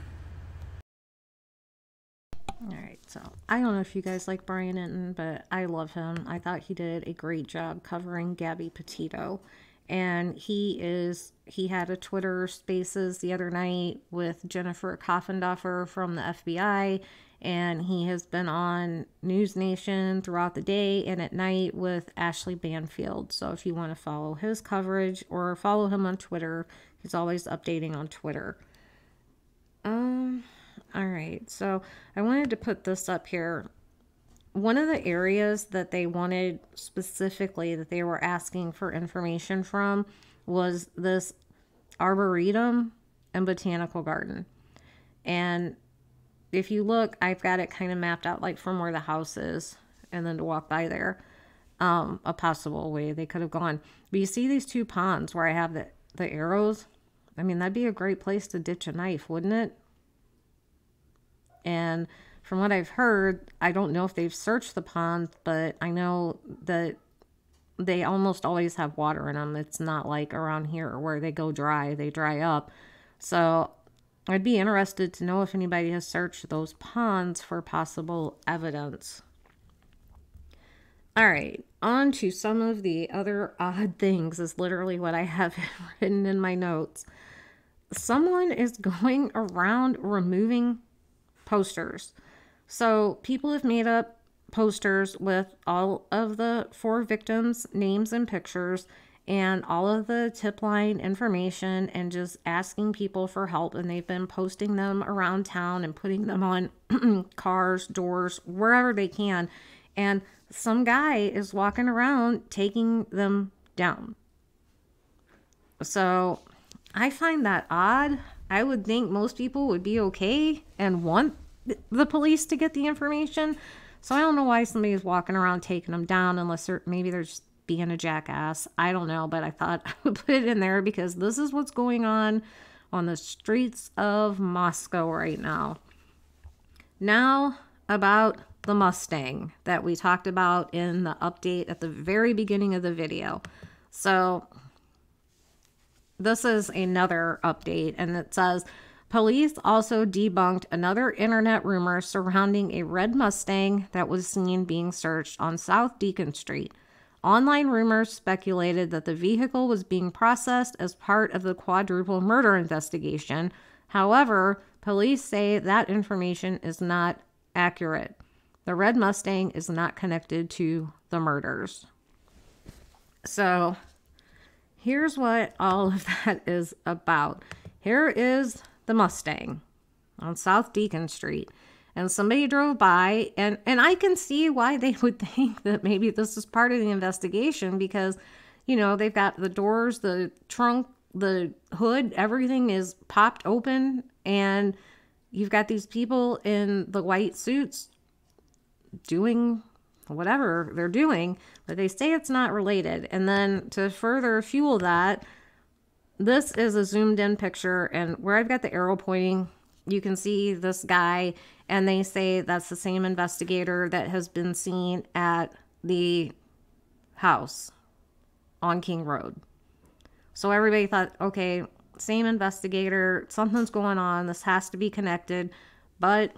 All right, so I don't know if you guys like Brian Enton, but I love him. I thought he did a great job covering Gabby Petito. And he had a Twitter Spaces the other night with Jennifer Coffenduffer from the FBI, and he has been on News Nation throughout the day and at night with Ashley Banfield. So if you want to follow his coverage or follow him on Twitter, he's always updating on Twitter. All right, so I wanted to put this up here. One of the areas that they wanted specifically that they were asking for information from was this arboretum and botanical garden. And if you look, I've got it kind of mapped out like from where the house is and then to walk by there, a possible way they could have gone. But you see these two ponds where I have the arrows? I mean, that'd be a great place to ditch a knife, wouldn't it? And from what I've heard, I don't know if they've searched the ponds, but I know that they almost always have water in them. It's not like around here where they go dry, they dry up. So I'd be interested to know if anybody has searched those ponds for possible evidence. All right, on to some of the other odd things is literally what I have written in my notes. Someone is going around removing posters. So people have made up posters with all of the 4 victims' names and pictures and all of the tip line information and just asking people for help. And they've been posting them around town and putting them on cars, doors, wherever they can. And some guy is walking around taking them down. So I find that odd. I would think most people would be okay and want the police to get the information. So I don't know why somebody's walking around taking them down unless maybe they're just being a jackass. I don't know, but I thought I would put it in there because this is what's going on the streets of Moscow right now. Now about the Mustang that we talked about in the update at the very beginning of the video. So this is another update, and it says, police also debunked another internet rumor surrounding a red Mustang that was seen being searched on South Deacon Street. Online rumors speculated that the vehicle was being processed as part of the quadruple murder investigation. However, police say that information is not accurate. The red Mustang is not connected to the murders. So here's what all of that is about. Here is the Mustang on South Deacon Street. And somebody drove by, and I can see why they would think that maybe this is part of the investigation because, you know, they've got the doors, the trunk, the hood, everything is popped open, and you've got these people in the white suits doing whatever they're doing, but they say it's not related. And then to further fuel that, this is a zoomed in picture, and where I've got the arrow pointing, you can see this guy, and they say that's the same investigator that has been seen at the house on King Road. So everybody thought, okay, same investigator, something's going on, this has to be connected, but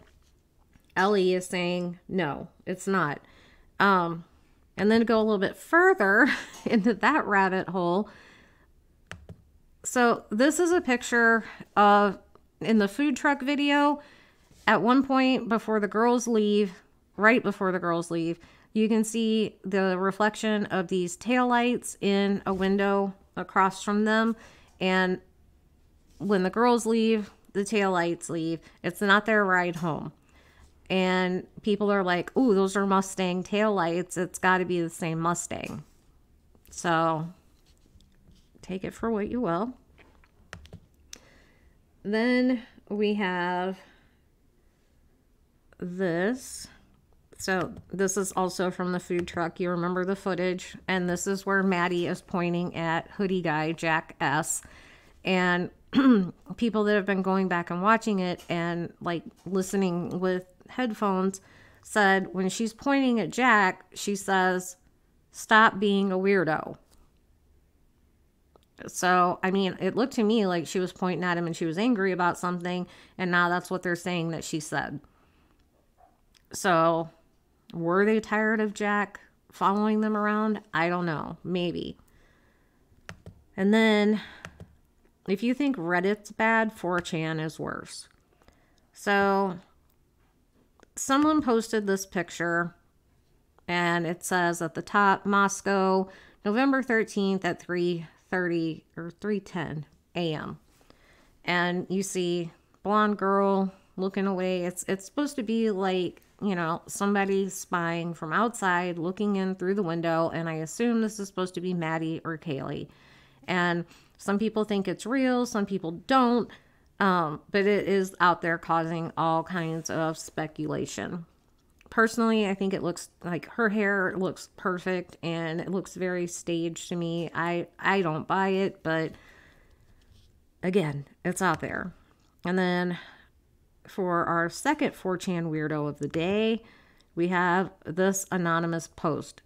Ellie is saying, no, it's not. And then to go a little bit further into that rabbit hole, so this is a picture of, in the food truck video, at one point before the girls leave, right before the girls leave, you can see the reflection of these taillights in a window across from them. And when the girls leave, the taillights leave. It's not their ride home. And people are like, ooh, those are Mustang taillights. It's got to be the same Mustang. So take it for what you will. Then we have this. So this is also from the food truck. You remember the footage. And this is where Maddie is pointing at hoodie guy, Jack S. And people that have been going back and watching it and like listening with headphones said when she's pointing at Jack, she says, stop being a weirdo. So, I mean, it looked to me like she was pointing at him and she was angry about something. And now that's what they're saying that she said. So, were they tired of Jack following them around? I don't know. Maybe. And then, if you think Reddit's bad, 4chan is worse. So, someone posted this picture. And it says at the top, Moscow, November 13th at 3:10 a.m. And you see blonde girl looking away. It's supposed to be like, you know, somebody spying from outside, looking in through the window, and I assume this is supposed to be Maddie or Kaylee. And some people think it's real, some people don't, but it is out there causing all kinds of speculation. Personally, I think it looks like her hair looks perfect and it looks very staged to me. I don't buy it, but again, it's out there. And then for our second 4chan weirdo of the day, we have this anonymous post.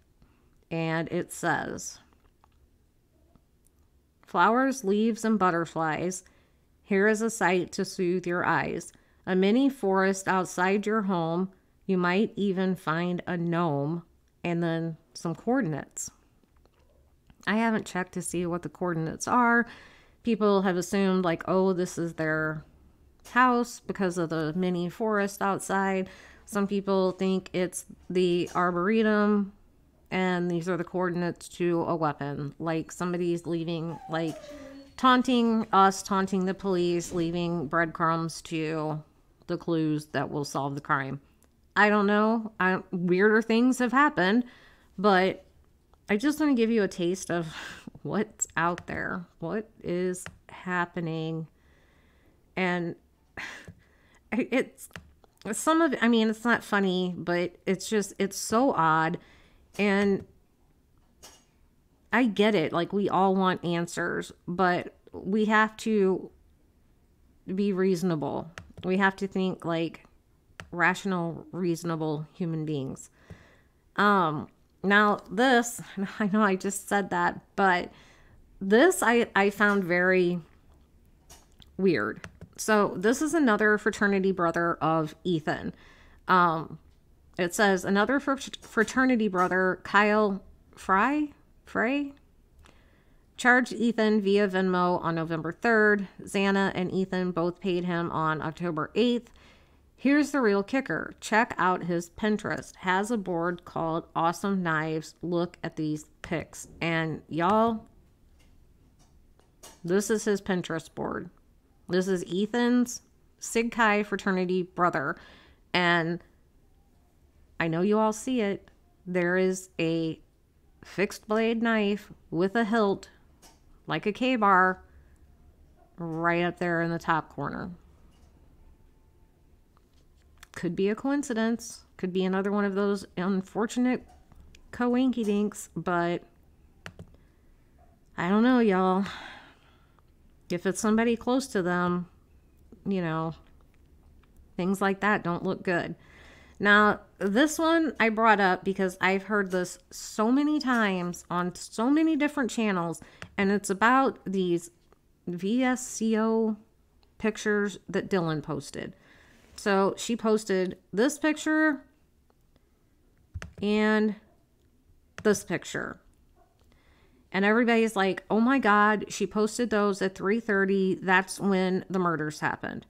And it says, flowers, leaves, and butterflies. Here is a sight to soothe your eyes. A mini forest outside your home. You might even find a gnome, and then some coordinates. I haven't checked to see what the coordinates are. People have assumed like, oh, this is their house because of the mini forest outside. Some people think it's the arboretum, and these are the coordinates to a weapon. Like somebody's leaving, like taunting us, taunting the police, leaving breadcrumbs to the clues that will solve the crime. I don't know. Weirder things have happened, but I just want to give you a taste of what's out there, what is happening. And it's some of it, I mean, it's not funny, but it's so odd. And I get it. Like, we all want answers, but we have to be reasonable. We have to think like rational, reasonable human beings. Now this, I know I just said that, but this I found very weird. So this is another fraternity brother of Ethan. It says another fraternity brother, Kyle Frey, charged Ethan via Venmo on November 3rd. Xana and Ethan both paid him on October 8th. Here's the real kicker. Check out his Pinterest. Has a board called Awesome Knives. Look at these pics. And y'all, this is his Pinterest board. This is Ethan's Sig Chi fraternity brother. And I know you all see it. There is a fixed blade knife with a hilt, like a K-bar, right up there in the top corner. Could be a coincidence. Could be another one of those unfortunate coinky-dinks, but I don't know, y'all. If it's somebody close to them, you know, things like that don't look good. Now, this one I brought up because I've heard this so many times on so many different channels, and it's about these VSCO pictures that Dylan posted. So she posted this picture and this picture. And everybody's like, oh my God, she posted those at 3:30. That's when the murders happened.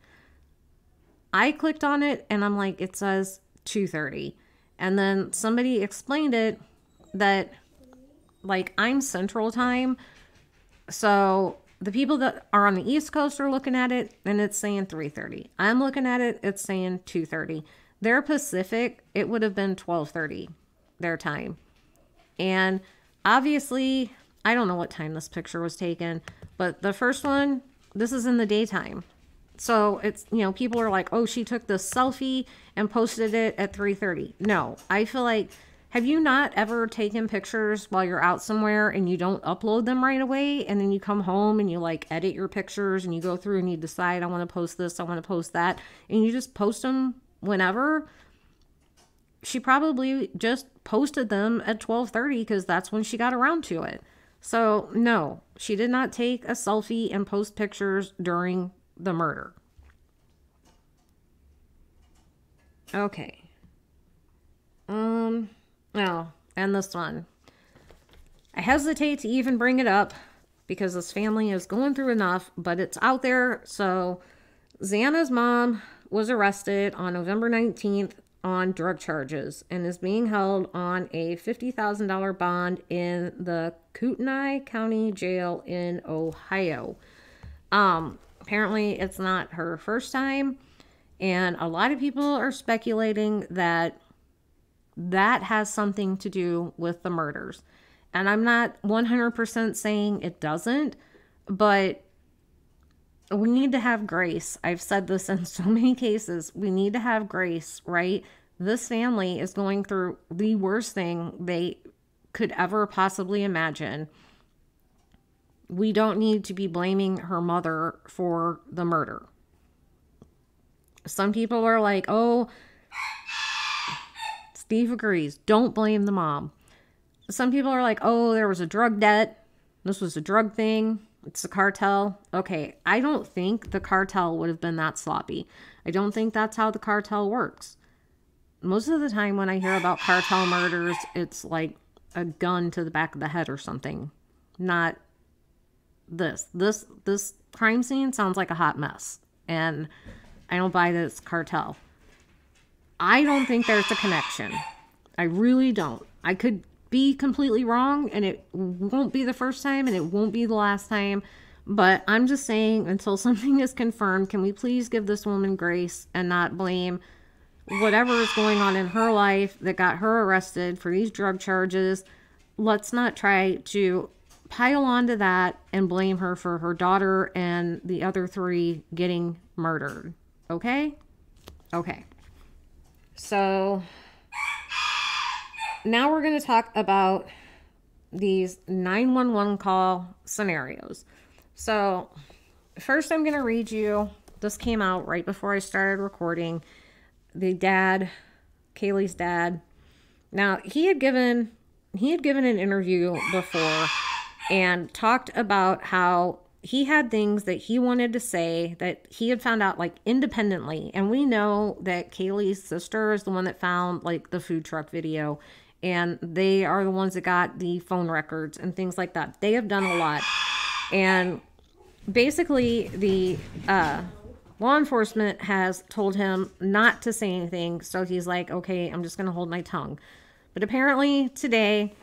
I clicked on it and I'm like, it says 2:30. And then somebody explained it that, like, I'm Central Time. So the people that are on the East Coast are looking at it and it's saying 3:30. I'm looking at it, it's saying 2:30. They're Pacific, it would have been 12:30 their time. And obviously, I don't know what time this picture was taken, but the first one, this is in the daytime. So it's, you know, people are like, oh, she took this selfie and posted it at 3:30. No, I feel like, have you not ever taken pictures while you're out somewhere and you don't upload them right away? And then you come home and you like edit your pictures and you go through and you decide, I want to post this, I want to post that. And you just post them whenever. She probably just posted them at 12:30 because that's when she got around to it. So no, she did not take a selfie and post pictures during the murder. Okay. Oh, and this one. I hesitate to even bring it up because this family is going through enough, but it's out there. So Xana's mom was arrested on November 19th on drug charges and is being held on a $50,000 bond in the Kootenai County Jail in Ohio. Apparently it's not her first time, And a lot of people are speculating that that has something to do with the murders. And I'm not 100% saying it doesn't, but we need to have grace. I've said this in so many cases. We need to have grace, right? This family is going through the worst thing they could ever possibly imagine. We don't need to be blaming her mother for the murder. Some people are like, oh, Steve agrees. Don't blame the mom. Some people are like, oh, there was a drug debt. This was a drug thing. It's a cartel. Okay, I don't think the cartel would have been that sloppy. I don't think that's how the cartel works. Most of the time when I hear about cartel murders, it's like a gun to the back of the head or something. Not this. This crime scene sounds like a hot mess. And I don't buy this cartel. I don't think there's a connection. I really don't. I could be completely wrong, and it won't be the first time and it won't be the last time, but I'm just saying, until something is confirmed, can we please give this woman grace and not blame whatever is going on in her life that got her arrested for these drug charges? Let's not try to pile onto that and blame her for her daughter and the other 3 getting murdered. Okay? So now we're going to talk about these 911 call scenarios. So first I'm going to read you, this came out right before I started recording, the dad, Kaylee's dad. Now he had given an interview before and talked about how he had things that he wanted to say that he had found out like independently. And we know that Kaylee's sister is the one that found like the food truck video, and they are the ones that got the phone records and things like that. They have done a lot. And basically the law enforcement has told him not to say anything. So he's like, okay, I'm just going to hold my tongue. But apparently today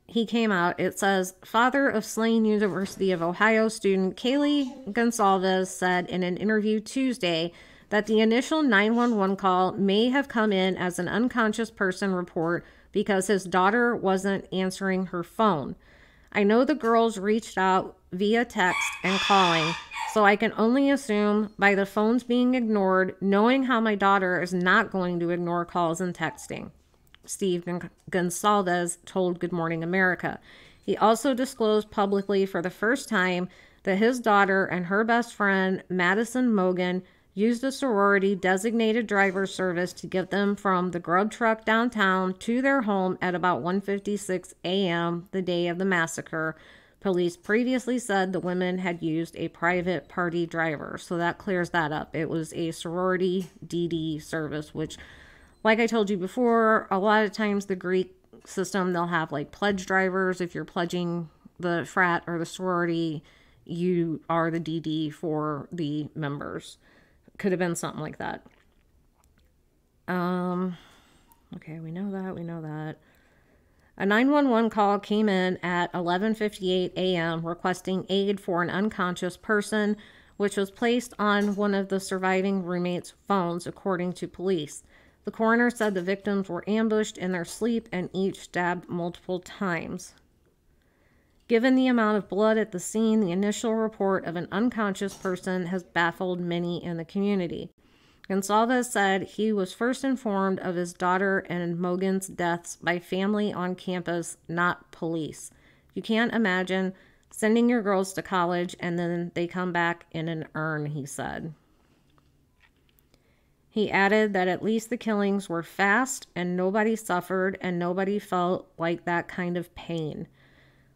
he came out. It says, father of slain University of Ohio student Kaylee Gonsalves said in an interview Tuesday that the initial 911 call may have come in as an unconscious person report because his daughter wasn't answering her phone. I know the girls reached out via text and calling, so I can only assume by the phones being ignored, knowing how my daughter is not going to ignore calls and texting. Steve Gonsalves told Good Morning America. He also disclosed publicly for the first time that his daughter and her best friend, Madison Mogan, used a sorority designated driver service to get them from the grub truck downtown to their home at about 1:56 a.m. the day of the massacre. Police previously said the women had used a private party driver, so that clears that up. It was a sorority DD service, which, like I told you before, a lot of times the Greek system, they'll have like pledge drivers. If you're pledging the frat or the sorority, you are the DD for the members. Could have been something like that. Okay, we know that. A 911 call came in at 11:58 a.m. requesting aid for an unconscious person, which was placed on one of the surviving roommates' phones, according to police. The coroner said the victims were ambushed in their sleep and each stabbed multiple times. Given the amount of blood at the scene, the initial report of an unconscious person has baffled many in the community. Gonsalves said he was first informed of his daughter and Mogan's deaths by family on campus, not police. You can't imagine sending your girls to college and then they come back in an urn, he said. He added that at least the killings were fast and nobody suffered and nobody felt like that kind of pain.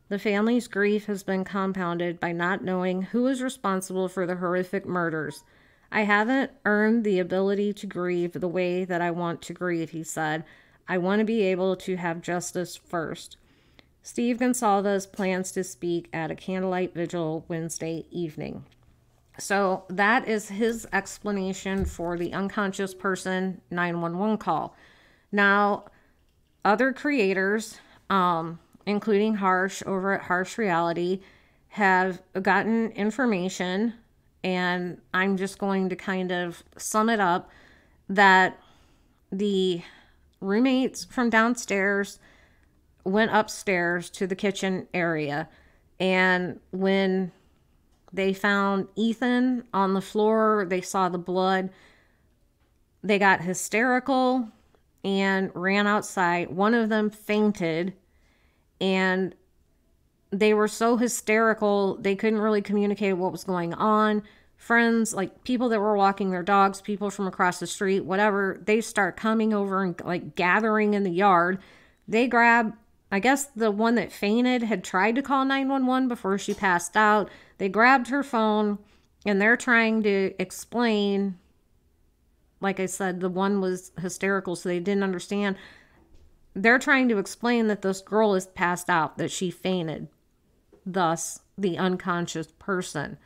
The family's grief has been compounded by not knowing who is responsible for the horrific murders. I haven't earned the ability to grieve the way that I want to grieve, he said. I want to be able to have justice first. Steve Gonsalves plans to speak at a candlelight vigil Wednesday evening. So that is his explanation for the unconscious person 911 call. Now, other creators, including Harsh over at Harsh Reality, have gotten information And I'm just going to kind of sum it up that the roommates from downstairs went upstairs to the kitchen area. And when they found Ethan on the floor, they saw the blood. They got hysterical and ran outside. One of them fainted, and they were so hysterical, they couldn't really communicate what was going on. Friends, like people that were walking their dogs, people from across the street, whatever, they start coming over and like gathering in the yard. They grab, I guess the one that fainted had tried to call 911 before she passed out. They grabbed her phone and they're trying to explain. Like I said, the one was hysterical, so they didn't understand. They're trying to explain that this girl is passed out, that she fainted, thus the unconscious person.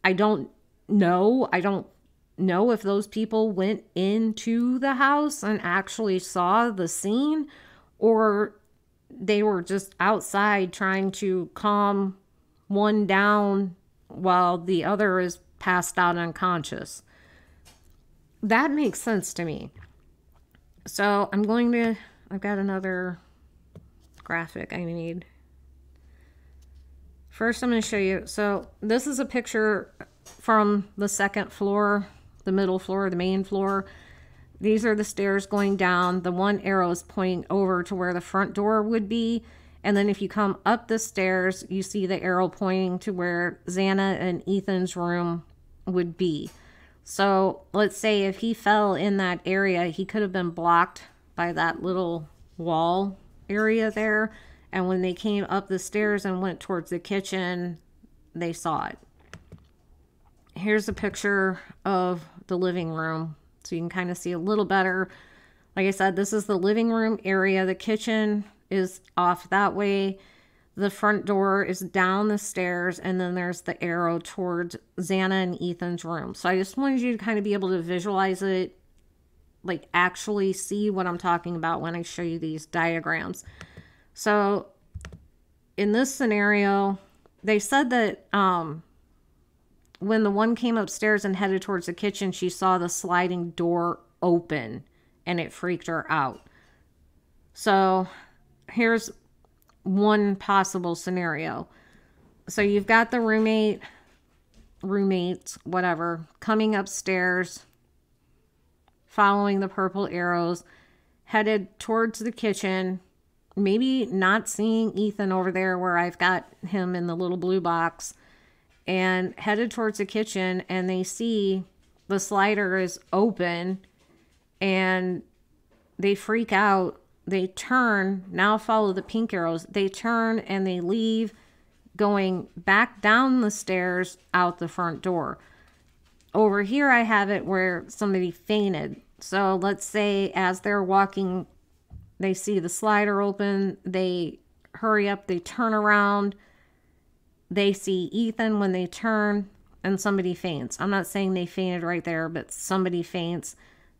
I don't know if those people went into the house and actually saw the scene, or they were just outside trying to calm one down while the other is passed out unconscious. That makes sense to me. So I've got another graphic I need. First, I'm going to show you. So this is a picture from the second floor, the middle floor, the main floor. These are the stairs going down. The one arrow is pointing over to where the front door would be. And then if you come up the stairs, you see the arrow pointing to where Xana and Ethan's room would be. So let's say if he fell in that area, he could have been blocked by that little wall area there. And when they came up the stairs and went towards the kitchen, they saw it. Here's a picture of the living room, so you can kind of see a little better. Like I said, this is the living room area. The kitchen is off that way. The front door is down the stairs, and then there's the arrow towards Xana and Ethan's room. So I just wanted you to kind of be able to visualize it, like actually see what I'm talking about when I show you these diagrams. So in this scenario, they said that when the one came upstairs and headed towards the kitchen, she saw the sliding door open and it freaked her out. So here's one possible scenario. So you've got the roommates, whatever, coming upstairs, following the purple arrows, headed towards the kitchen, maybe not seeing Ethan over there where I've got him in the little blue box, and headed towards the kitchen, and they see the slider is open and they freak out. They turn, now follow the pink arrows. They turn and they leave, going back down the stairs out the front door. Over here I have it where somebody fainted. So let's say as they're walking, they see the slider open, they hurry up, they turn around, they see Ethan when they turn, and somebody faints. I'm not saying they fainted right there, but somebody faints.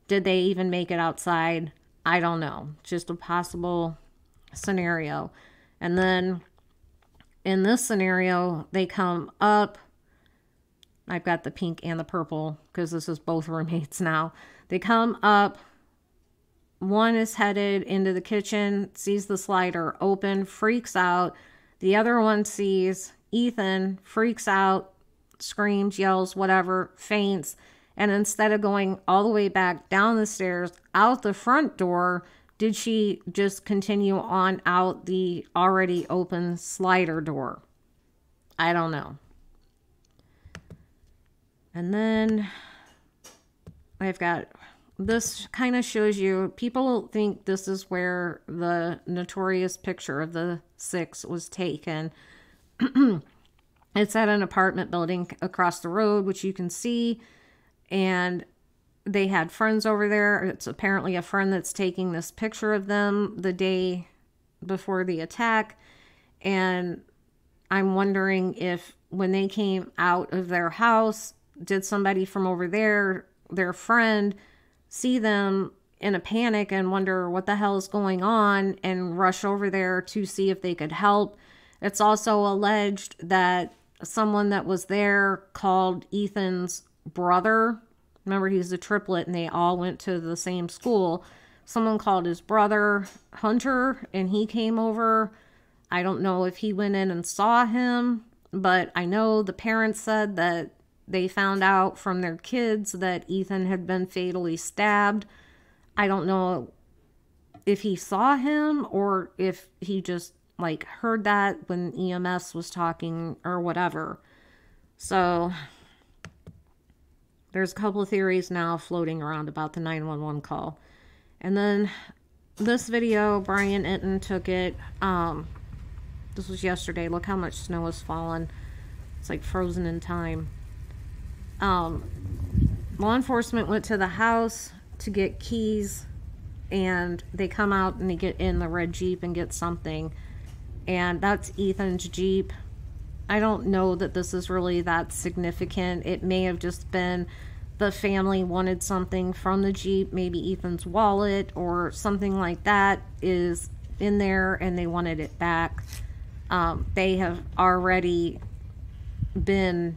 Did they even make it outside? I don't know. Just a possible scenario. And then in this scenario, they come up. I've got the pink and the purple because this is both roommates now. They come up. One is headed into the kitchen, sees the slider open, freaks out. The other one sees Ethan, freaks out, screams, yells, whatever, faints. And instead of going all the way back down the stairs, out the front door, did she just continue on out the already open slider door? I don't know. And then I've got, this kind of shows you, people think this is where the notorious picture of the 6 was taken. It's at an apartment building across the road, which you can see. And they had friends over there. It's apparently a friend that's taking this picture of them the day before the attack. And I'm wondering if when they came out of their house, did somebody from over there, their friend, see them in a panic and wonder what the hell is going on and rush over there to see if they could help. It's also alleged that someone that was there called Ethan's brother. Remember, he's a triplet and they all went to the same school. Someone called his brother Hunter and he came over. I don't know if he went in and saw him, but I know the parents said that they found out from their kids that Ethan had been fatally stabbed. I don't know if he saw him or if he just like heard that when EMS was talking or whatever. So there's a couple of theories now floating around about the 911 call. And then this video, Brian Inton took it. This was yesterday. Look how much snow has fallen. It's like frozen in time. Law enforcement went to the house to get keys, and they come out and they get in the red Jeep and get something. And that's Ethan's Jeep. I don't know that this is really that significant. It may have just been the family wanted something from the Jeep, maybe Ethan's wallet or something like that is in there and they wanted it back. They have already been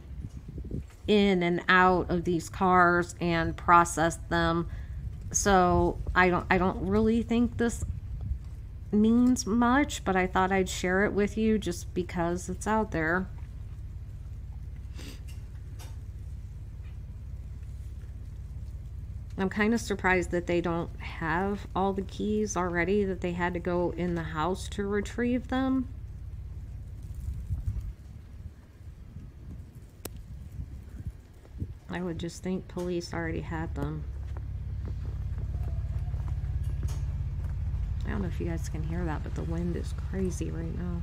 in and out of these cars and processed them. So I don't really think this means much, but I thought I'd share it with you just because it's out there. I'm kind of surprised that they don't have all the keys already, that they had to go in the house to retrieve them. I would just think police already had them. I don't know if you guys can hear that, but the wind is crazy right now.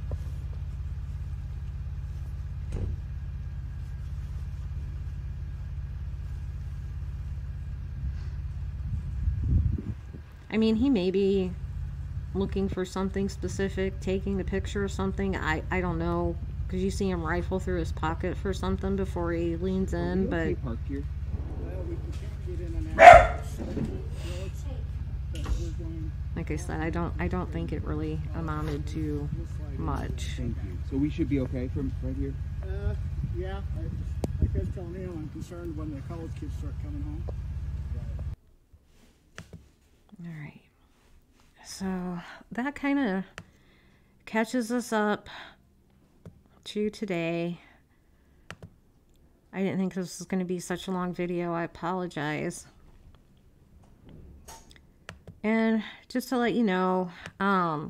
I mean, he may be looking for something specific, taking the picture or something. I don't know, because you see him rifle through his pocket for something before he leans in, but... We can't get in and out. Like I said, I don't think it really amounted to much. Thank you. So we should be okay from right here? Yeah. Like I was telling you, I'm concerned when the college kids start coming home. All right. So that kind of catches us up to today. I didn't think this was going to be such a long video. I apologize. And just to let you know, my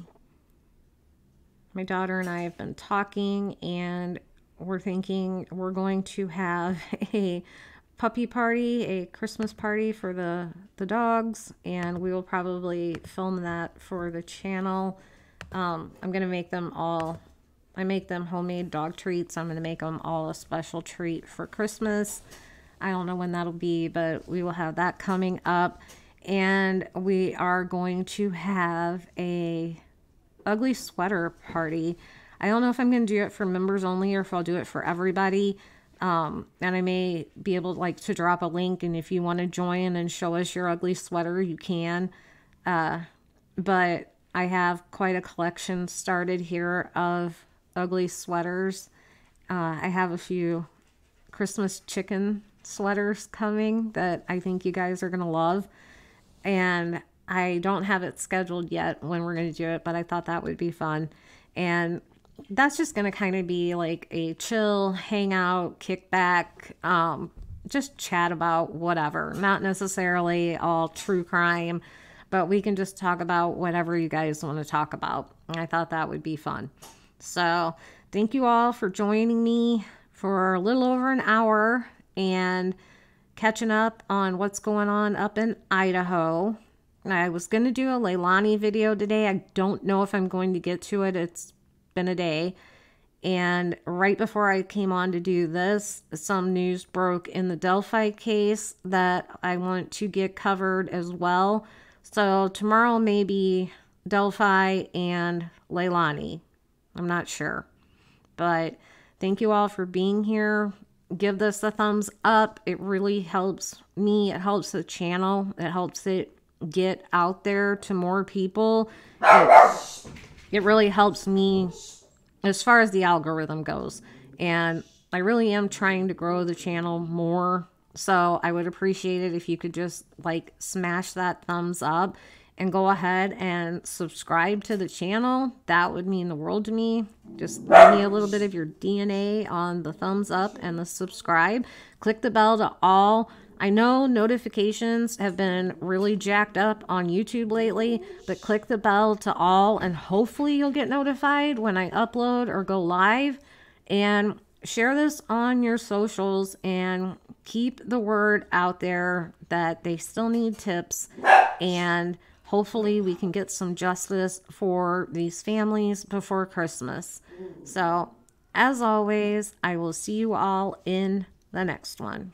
daughter and I have been talking, and we're thinking we're going to have a puppy party, a Christmas party for the dogs, and we will probably film that for the channel. I'm going to make them all, I make them homemade dog treats. I'm going to make them all a special treat for Christmas. I don't know when that'll be, but we will have that coming up. And we are going to have a ugly sweater party. I don't know if I'm going to do it for members only or if I'll do it for everybody. And I may be able to drop a link, and if you want to join and show us your ugly sweater, you can. But I have quite a collection started here of ugly sweaters. I have a few Christmas chicken sweaters coming that I think you guys are going to love. And I don't have it scheduled yet when we're going to do it, but I thought that would be fun. And that's just going to kind of be like a chill, hangout, kickback, just chat about whatever. Not necessarily all true crime, but we can just talk about whatever you guys want to talk about. And I thought that would be fun. So thank you all for joining me for a little over an hour and catching up on what's going on up in Idaho. I was going to do a Leilani video today. I don't know if I'm going to get to it. It's been a day. And right before I came on to do this, some news broke in the Delphi case that I want to get covered as well. So tomorrow may be Delphi and Leilani. I'm not sure. But thank you all for being here. Give this a thumbs up. It really helps me. It helps the channel. It helps it get out there to more people. It really helps me as far as the algorithm goes. And I really am trying to grow the channel more. So I would appreciate it if you could just like smash that thumbs up and go ahead and subscribe to the channel. That would mean the world to me. Just give me a little bit of your DNA on the thumbs up and the subscribe. Click the bell to all. I know notifications have been really jacked up on YouTube lately, but click the bell to all and hopefully you'll get notified when I upload or go live. And share this on your socials and keep the word out there that they still need tips, and hopefully we can get some justice for these families before Christmas. So as always, I will see you all in the next one.